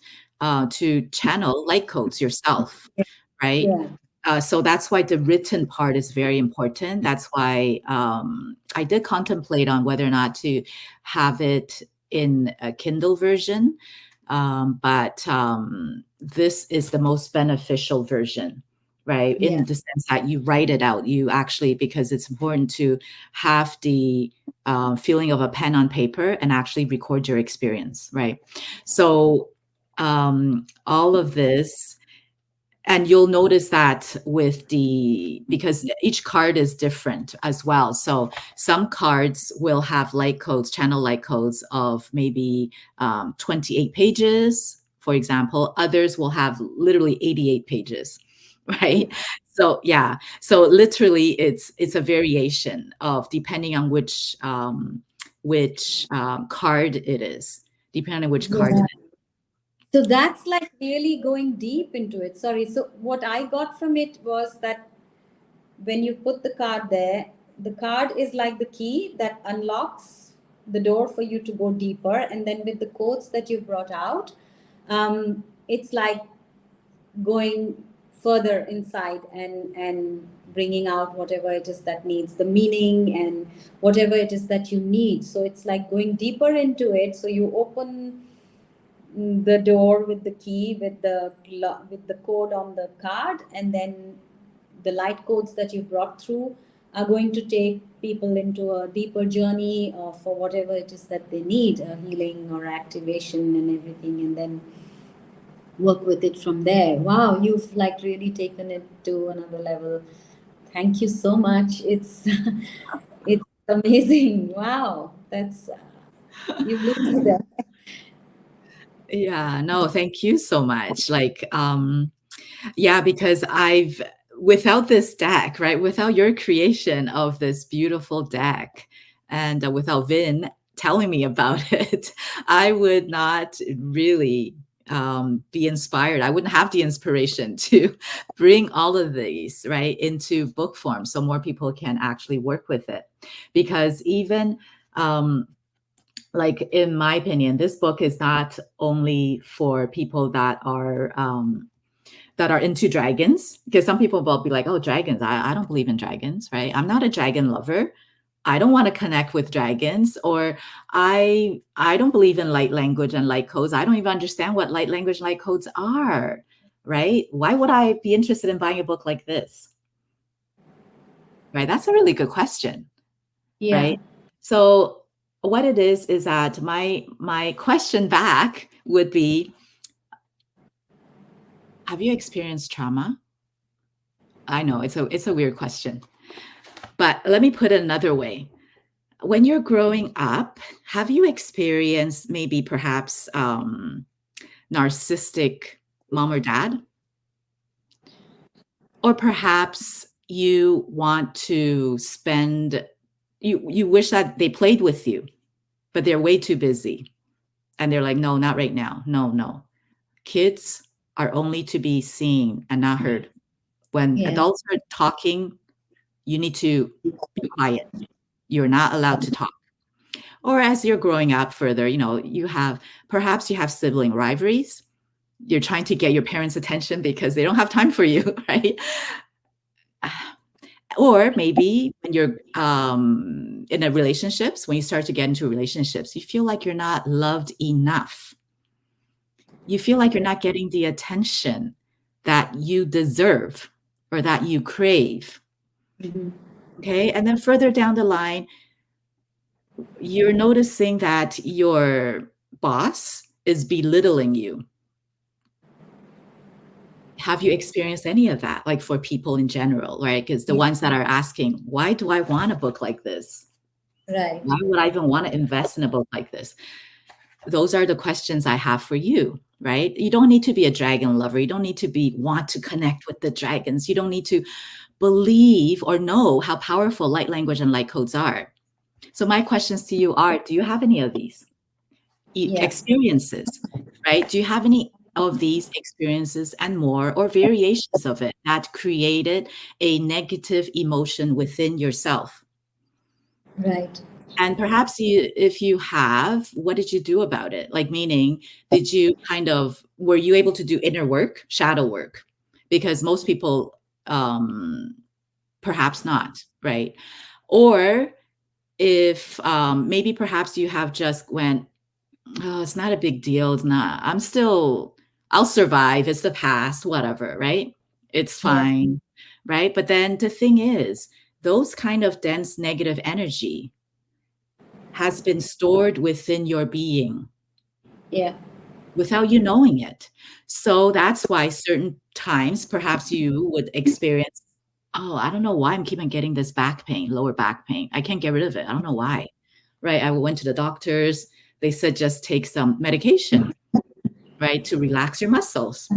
to channel light codes yourself, right? Yeah. So that's why the written part is very important. That's why I did contemplate on whether or not to have it in a Kindle version, but this is the most beneficial version, right? In Yeah. the sense that you write it out, you actually, because it's important to have the feeling of a pen on paper and actually record your experience, right? So all of this, and you'll notice that with because each card is different as well. So some cards will have light codes, channel light codes of maybe 28 pages, for example. Others will have literally 88 pages, right? So yeah, so literally it's a variation of depending on which card it is, depending on which card it Yeah. is. So that's like really going deep into it. Sorry. So what I got from it was that when you put the card there, the card is like the key that unlocks the door for you to go deeper. And then with the codes that you brought out, it's like going further inside and bringing out whatever it is that needs the meaning and whatever it is that you need. So it's like going deeper into it. So you open the door with the key with the code on the card, and then the light codes that you've brought through are going to take people into a deeper journey for whatever it is that they need, healing or activation and everything, and then work with it from there. Wow, you've like really taken it to another level. Thank you so much. It's it's amazing. Wow, that's you blew me there. Yeah, no, thank you so much. Yeah, because without this deck, right, without your creation of this beautiful deck and without Vin telling me about it, I would not really be inspired. I wouldn't have the inspiration to bring all of these, right, into book form so more people can actually work with it. Because even, like in my opinion, this book is not only for people that are into dragons, because some people will be like, oh, dragons, I don't believe in dragons, right? I'm not a dragon lover. I don't want to connect with dragons, or I don't believe in light language and light codes. I don't even understand what light language and light codes are, right? Why would I be interested in buying a book like this? Right? That's a really good question, Yeah. right? So what it is that my question back would be, have you experienced trauma? I know it's a weird question, but let me put it another way. When you're growing up, have you experienced maybe perhaps narcissistic mom or dad? Or perhaps you want to spend, you wish that they played with you, but they're way too busy. And they're like, no, not right now. No, no. Kids are only to be seen and not heard. When Yeah. adults are talking, you need to be quiet. You're not allowed to talk. Or as you're growing up further, perhaps you have sibling rivalries. You're trying to get your parents' attention because they don't have time for you, right? Or maybe when you're in a relationships, when you start to get into relationships, you feel like you're not loved enough. You feel like you're not getting the attention that you deserve or that you crave. Mhm. Okay. And then further down the line, you're noticing that your boss is belittling you. Have you experienced any of that? Like for people in general, right? Because the Yeah. ones that are asking, why do I want a book like this? Right. Why would I even want to invest in a book like this? Those are the questions I have for you. right? You don't need to be a dragon lover. You don't need to want to connect with the dragons. You don't need to believe or know how powerful light language and light codes are. So my questions to you are, do you have any of these Yeah. experiences, right? Do you have any of these experiences and more, or variations of it, that created a negative emotion within yourself? Right. And perhaps if you have, what did you do about it? Like, meaning, did you were you able to do inner work, shadow work? Because most people, perhaps not, right? Or if maybe perhaps you have just went, oh, it's not a big deal. It's not, I'll survive. It's the past, whatever, right? It's Yes. fine, right? But then the thing is, those kind of dense negative energy has been stored within your being Yeah. without you knowing it. So that's why certain times perhaps you would experience, oh, I don't know why I'm keeping getting this back pain, lower back pain. I can't get rid of it. I don't know why. Right? I went to the doctors. They said just take some medication, right, to relax your muscles,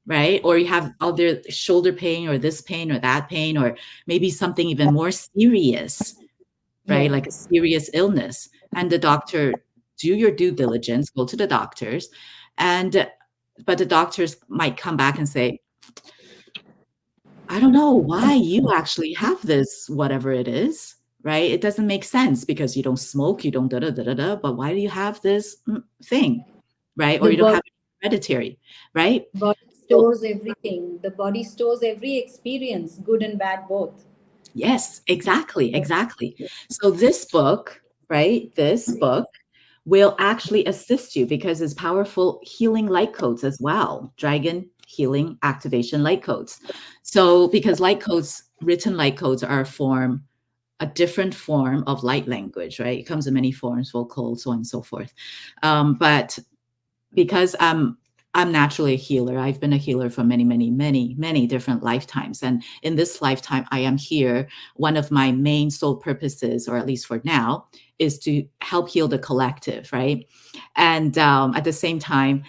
right? Or you have other shoulder pain or this pain or that pain, or maybe something even more serious, right? Yeah. Like a serious illness. And the doctor, do your due diligence, go to the doctors. And, but the doctors might come back and say, I don't know why you actually have this, whatever it is, right? It doesn't make sense because you don't smoke, you don't da da da da da, but why do you have this thing, right? Or The you don't body, have it hereditary, right? body So stores everything. The body stores every experience, good and bad both. yes, exactly, exactly. So this book, right? This book will actually assist you because it's powerful healing light codes as well. Dragon healing activation light codes. So because light codes, written light codes are a different form of light language, right? It comes in many forms, vocal, so on and so forth. But because I'm naturally a healer. I've been a healer for many, many, many, many different lifetimes. And in this lifetime, I am here. One of my main sole purposes, or at least for now, is to help heal the collective, right? And at the same time,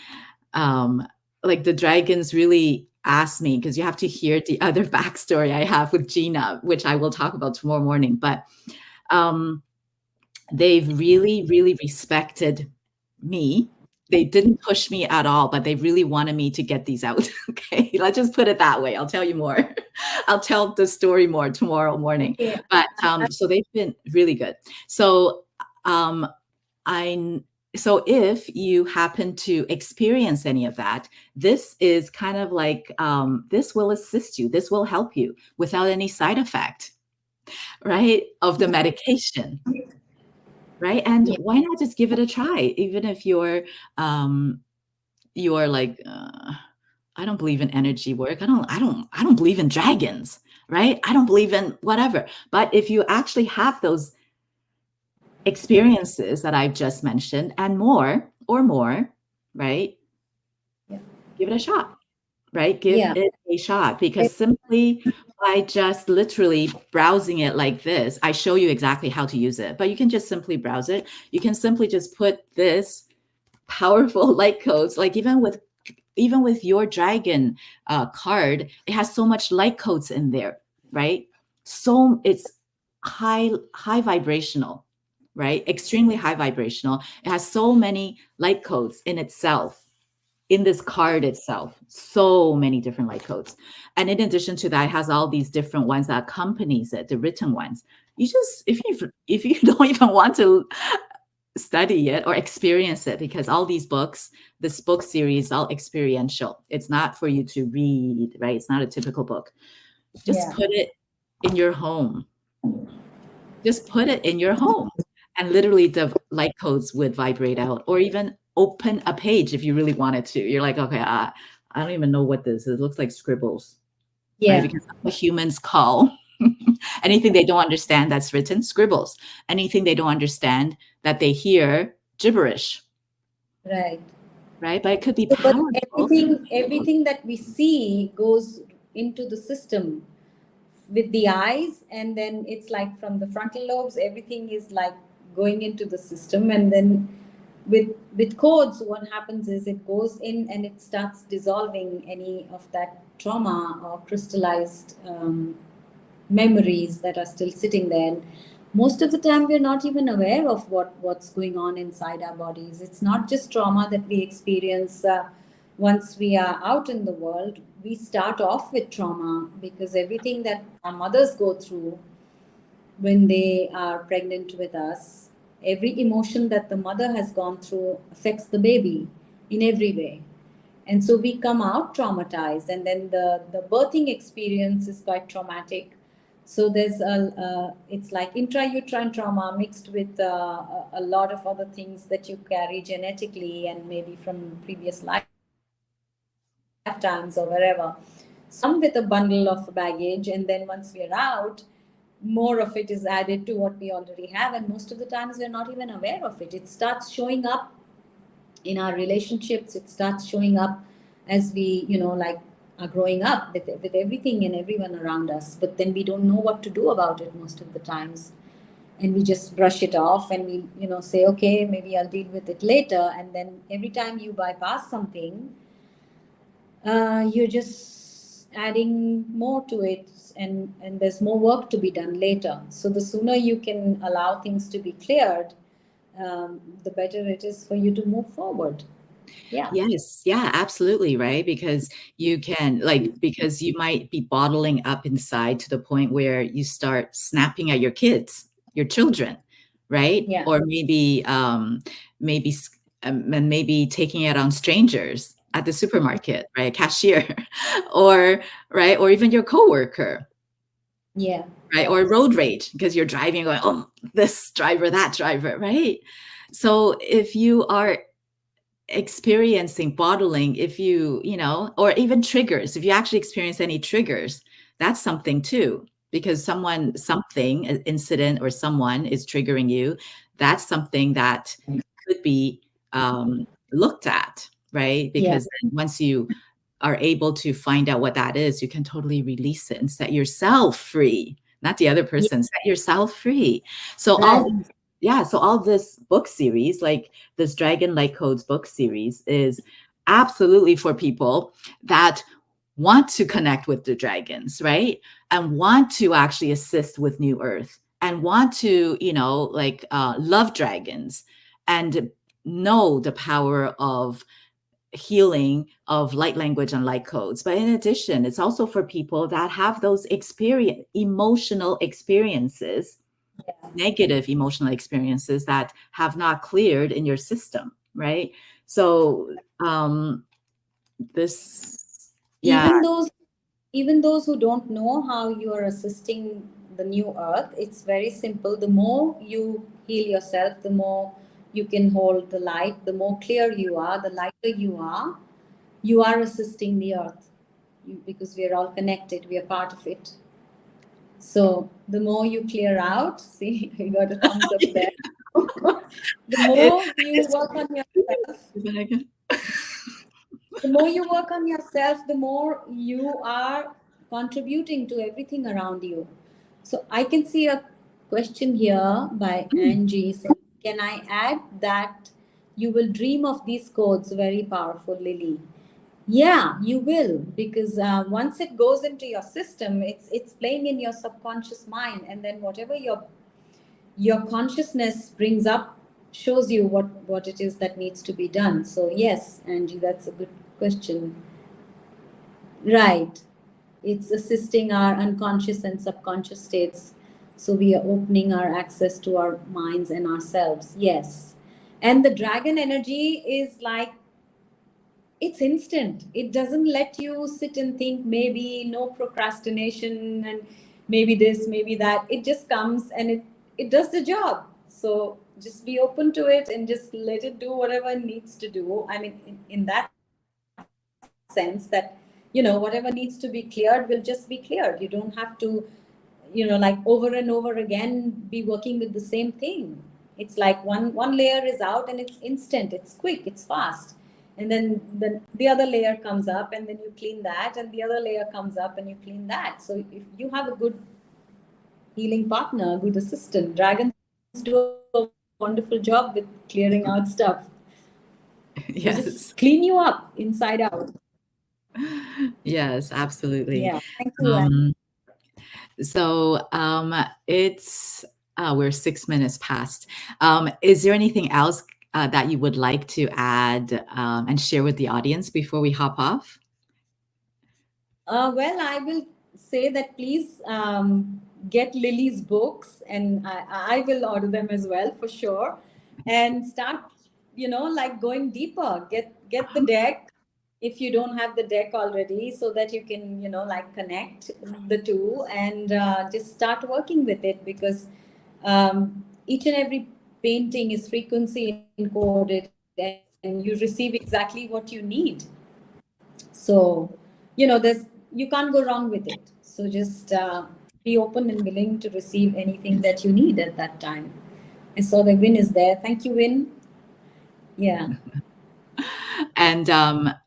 um, like the dragons really asked me, because you have to hear the other backstory I have with Gina, which I will talk about tomorrow morning. But um, they've really, really respected me. They didn't push me at all, but they really wanted me to get these out. Okay, let's just put it that way. I'll tell you more. I'll tell the story more tomorrow morning. Okay. But so they've been really good. So um, I so if you happen to experience any of that, this is kind of like this will assist you. This will help you without any side effect, right, of the medication, right? And Yeah. why not just give it a try, even if you're like, I don't believe in energy work. I don't believe in dragons, right? I don't believe in whatever. But if you actually have those experiences that I've just mentioned and more or more, right? Yeah. Give it a shot, right? Give Yeah. it a shot, because simply by just literally browsing it like this, I show you exactly how to use it, but you can just simply browse it. You can simply just put this powerful light codes, like even with your dragon card, it has so much light codes in there, right? So it's high vibrational, right? Extremely high vibrational. It has so many light codes in itself, in this card itself, so many different light codes. And in addition to that, it has all these different ones that accompanies it, the written ones. You just, if you don't even want to study it or experience it, because all these books, this book series, all experiential. It's not for you to read, right? It's not a typical book. Just Yeah. put it in your home. Just put it in your home. And literally the light codes would vibrate out, or even open a page if you really wanted to. You're like, okay, I don't even know what this is. It looks like scribbles, right? Yeah. Because that's what humans call anything they don't understand that's written, scribbles. Anything they don't understand that they hear, gibberish, Right. right? But it could be So, but powerful. everything that we see goes into the system with the eyes, and then it's like from the frontal lobes, everything is like going into the system, and then With codes, what happens is it goes in and it starts dissolving any of that trauma or crystallized memories that are still sitting there. And most of the time we're not even aware of what's going on inside our bodies. It's not just trauma that we experience once we are out in the world. We start off with trauma because everything that our mothers go through when they are pregnant with us, every emotion that the mother has gone through affects the baby in every way. And so we come out traumatized, and then the birthing experience is quite traumatic. So there's it's like intrauterine trauma mixed with a lot of other things that you carry genetically and maybe from previous lifetimes or wherever. So we come with a bundle of baggage, and then once we are out, more of it is added to what we already have, and most of the times we're not even aware of it. It starts showing up in our relationships. It starts showing up as we, like, are growing up with everything and everyone around us, but then we don't know what to do about it most of the times, and we just brush it off, and we, say, okay, maybe I'll deal with it later. And then every time you bypass something, you're just adding more to it, and there's more work to be done later. So the sooner you can allow things to be cleared, the better it is for you to move forward. Yeah. Yes, yeah, absolutely, right? Because you can, like, because you might be bottling up inside to the point where you start snapping at your kids, your children, right? Yeah. Or and maybe taking it on strangers at the supermarket, right? Cashier, or right, or even your coworker, Yeah. right? Yeah. Or road rage because you're driving, going, oh, this driver, that driver, right? So if you are experiencing bottling, if or even triggers, if you actually experience any triggers, that's something too, because something, an incident or someone is triggering you. That's something that could be looked at, right? Yeah. Because then once you are able to find out what that is, you can totally release it and set yourself free, not the other Yeah. person, set yourself free. So Right. all this book series, like this Dragon Light Codes book series, is absolutely for people that want to connect with the dragons, right? And want to actually assist with New Earth and want to, love dragons and know the power of healing of light language and light codes. But in addition, it's also for people that have those emotional experiences, negative emotional experiences that have not cleared in your system, right? So this, yeah, even those even those who don't know how you are assisting the new earth, it's very simple. The more you heal yourself, the more you can hold the light, the more clear you are, the lighter you are assisting the earth. Because we are all connected, we are part of it. So the more you clear out, see, you got a thumbs up there. The it, more you it's, work on yourself, the more you work on yourself, the more you are contributing to everything around you. So I can see a question here by Angie saying, can I add that you will dream of these codes? Very powerful, Lily. Yeah, you will, because once it goes into your system, it's playing in your subconscious mind, and then whatever your consciousness brings up shows you what it is that needs to be done. So yes, Angie, that's a good question. Right. It's assisting our unconscious and subconscious states. So we are opening our access to our minds and ourselves. Yes. And the dragon energy is like, it's instant. It doesn't let you sit and think, maybe, no procrastination, and maybe this, maybe that. It just comes and it does the job. So just be open to it and just let it do whatever it needs to do. I mean, in that sense, that whatever needs to be cleared will just be cleared. You don't have to, like, over and over again be working with the same thing. It's like one layer is out and it's instant, it's quick, it's fast. And then the other layer comes up, and then you clean that, and the other layer comes up and you clean that. So if you have a good healing partner, a good assistant, dragons do a wonderful job with clearing out stuff. They Yes. just clean you up inside out. Yes, absolutely. Yeah. Thank you, Anne. Um, so it's we're 6 minutes past. Is there anything else that you would like to add and share with the audience before we hop off? Well, I will say that please get Lily's books, and I will order them as well for sure, and start, like going deeper. Get the deck if you don't have the deck already, so that you can, like connect the two, and just start working with it, because each and every painting is frequency encoded, and you receive exactly what you need. So, there's you can't go wrong with it. So just be open and willing to receive anything that you need at that time. And so the Win is there. Thank you, Win. Yeah. And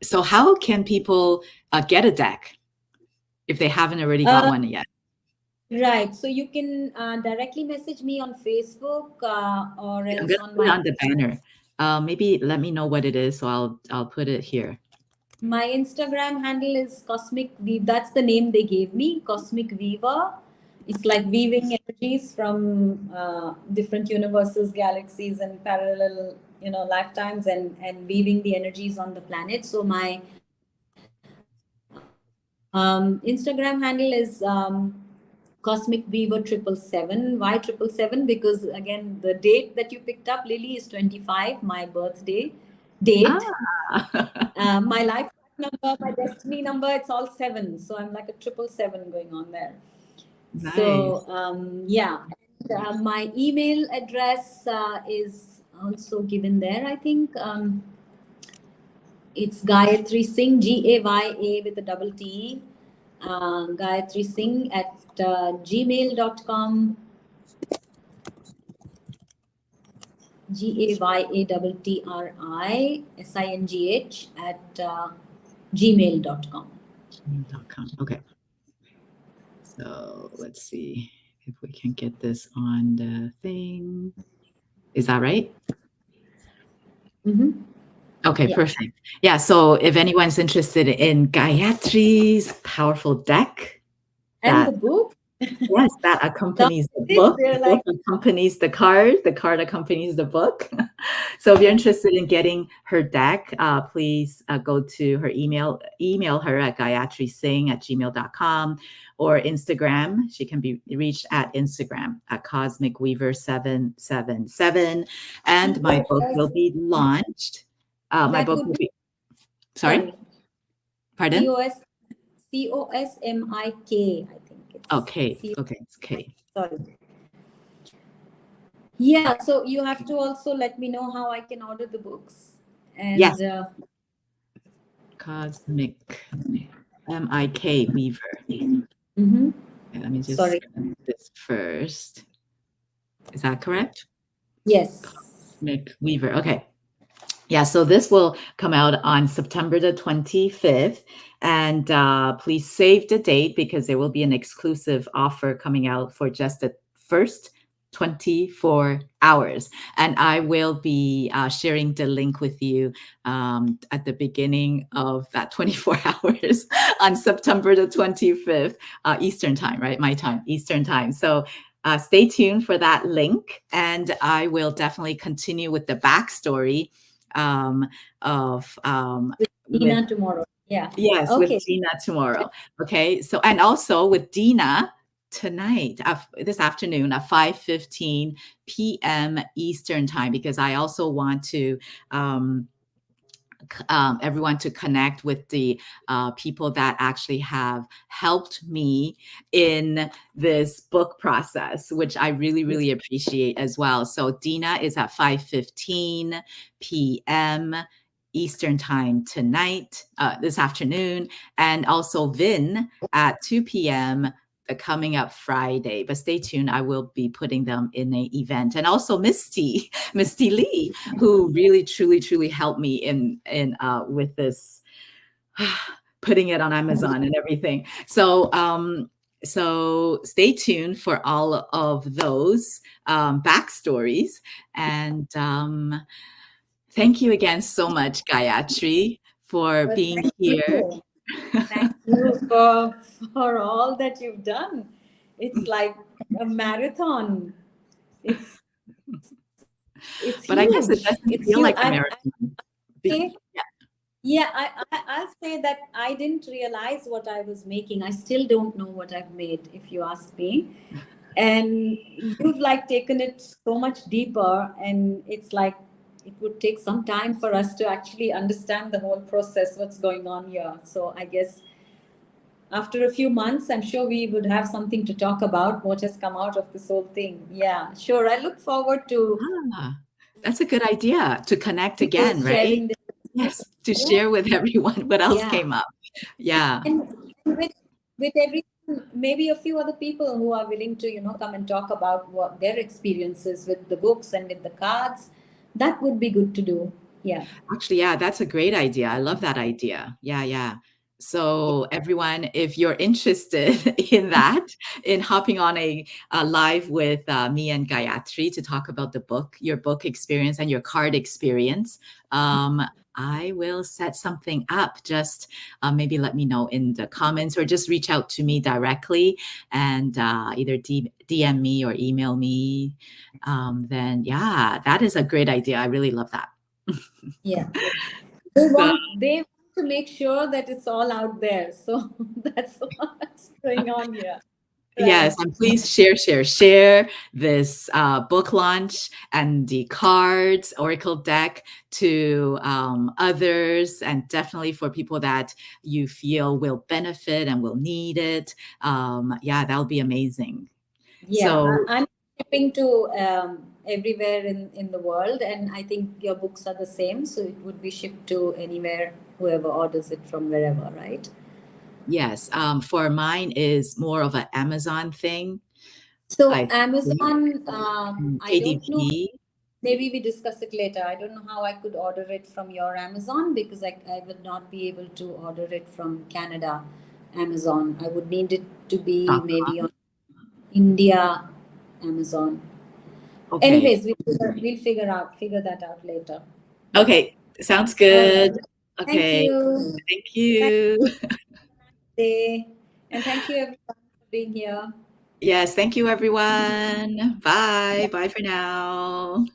so, how can people get a deck if they haven't already got Uh, one yet? right. So you can directly message me on Facebook, or I'm else gonna on put it my on the banner. Maybe let me know what it is, so I'll put it here. Instagram handle is Cosmic Weave. That's the name they gave me, Cosmic Weaver. It's like weaving energies from different universes, galaxies, and parallel, lifetimes, and weaving the energies on the planet. So my Instagram handle is Cosmic Weaver 777. Why 777? Because again, the date that you picked up, Lily, is 25, my birthday date. Ah, My life number, my destiny number, it's all seven. So I'm like a 777 going on there. nice. So yeah. And, my email address is also given there, I think. It's Gayatri Singh, Gaya with a double T. Gayatri Singh at gmail.com. GAYATTRISINGH at gmail.com. Gmail.com. Okay. So let's see if we can get this on the thing. Is that right? Mm-hmm. Okay, Yeah. perfect. Yeah, so if anyone's interested in Gayatri's powerful deck, And that the book, yes, that love accompanies it. They're the like, book accompanies the card accompanies the book. So if you're interested in getting her deck, please go to her email her at gayatrysingh@gmail.com or Instagram. She can be reached at Instagram at Cosmic Weaver 777. And my book will yes, be launched. My that book would will be, be, sorry, sorry, pardon? COS, COSMIK, I think it's Okay, C. okay, it's K. Sorry. Yeah, so you have to also let me know how I can order the books. Yes, And Cosmic MIK Weaver. mhm. Okay, let me just Sorry. correct this first. Is that correct? Yes. Cosmic Weaver. Okay. Yeah, so this will come out on September the 25th. And please save the date because there will be an exclusive offer coming out for just the first 24 hours. And I will be sharing the link with you at the beginning of that 24 hours on September the 25th, Eastern time, right? My time, Eastern time. So stay tuned for that link. And I will definitely continue with the backstory um, of With with Dina tomorrow. Yeah. yes, with Okay. Dina tomorrow. Okay, so and also with Dina tonight, this afternoon at 5:15 p.m. Eastern time, because I also want to um, everyone to connect with the people that actually have helped me in this book process, which I really, really appreciate as well. So Dina is at 5:15 p.m. Eastern time tonight, this afternoon, and also Vin at 2 p.m. the coming up Friday. But stay tuned, I will be putting them in an event. And also Misty Lee, who really truly truly helped me in with this putting it on Amazon and everything. So stay tuned for all of those backstories. And Thank you again so much, Gayatri, for But being thank here. you. Thank you for all that you've done. It's like a marathon. It's it's But I huge. guess it It's doesn't huge. feel like a I marathon. say, Yeah. yeah, I'll say that I didn't realize what I was making. I still don't know what I've made, if you ask me. And you've like taken it so much deeper, and it's like it would take some time for us to actually understand the whole process, what's going on here. So I guess after a few months, I'm sure we would have something to talk about what has come out of this whole thing. Yeah, sure. I look forward Ah, that's a good idea to connect to again, right? sharing this. Yes, to Yeah, share with everyone what else yeah. came up. Yeah. And with everyone, maybe a few other people who are willing to, come and talk about what their experiences with the books and with the cards. That would be good to do. Yeah. Actually, yeah, that's a great idea. I love that idea. Yeah, yeah. So, everyone, if you're interested in that, in hopping on a live with me and Gayatri to talk about the book, your book experience and your card experience, I will set something up. Just maybe let me know in the comments or just reach out to me directly and either DM me or email me. Then, yeah, that is a great idea. I really love that. Yeah. So, They want to make sure that it's all out there. So that's what's going on here. yes, Right. and please share this book launch and the cards, Oracle deck to others, and definitely for people that you feel will benefit and will need it. Yeah, that'll be amazing. Yeah, So, I'm shipping to everywhere in the world, and I think your books are the same, so it would be shipped to anywhere, whoever orders it from wherever, right? yes, for mine is more of an Amazon thing, So I think, Amazon, I don't know. KDP. Maybe we discuss it later. I don't know how I could order it from your Amazon because I would not be able to order it from Canada Amazon. I would need it to be maybe on India Amazon. Okay. Anyways, we'll figure that out later. Yeah. Okay. Sounds All right. good. Thank Okay. you. Thank Thank you. you. And thank you everyone for being here. Yes, thank you, everyone. Bye. Bye for now.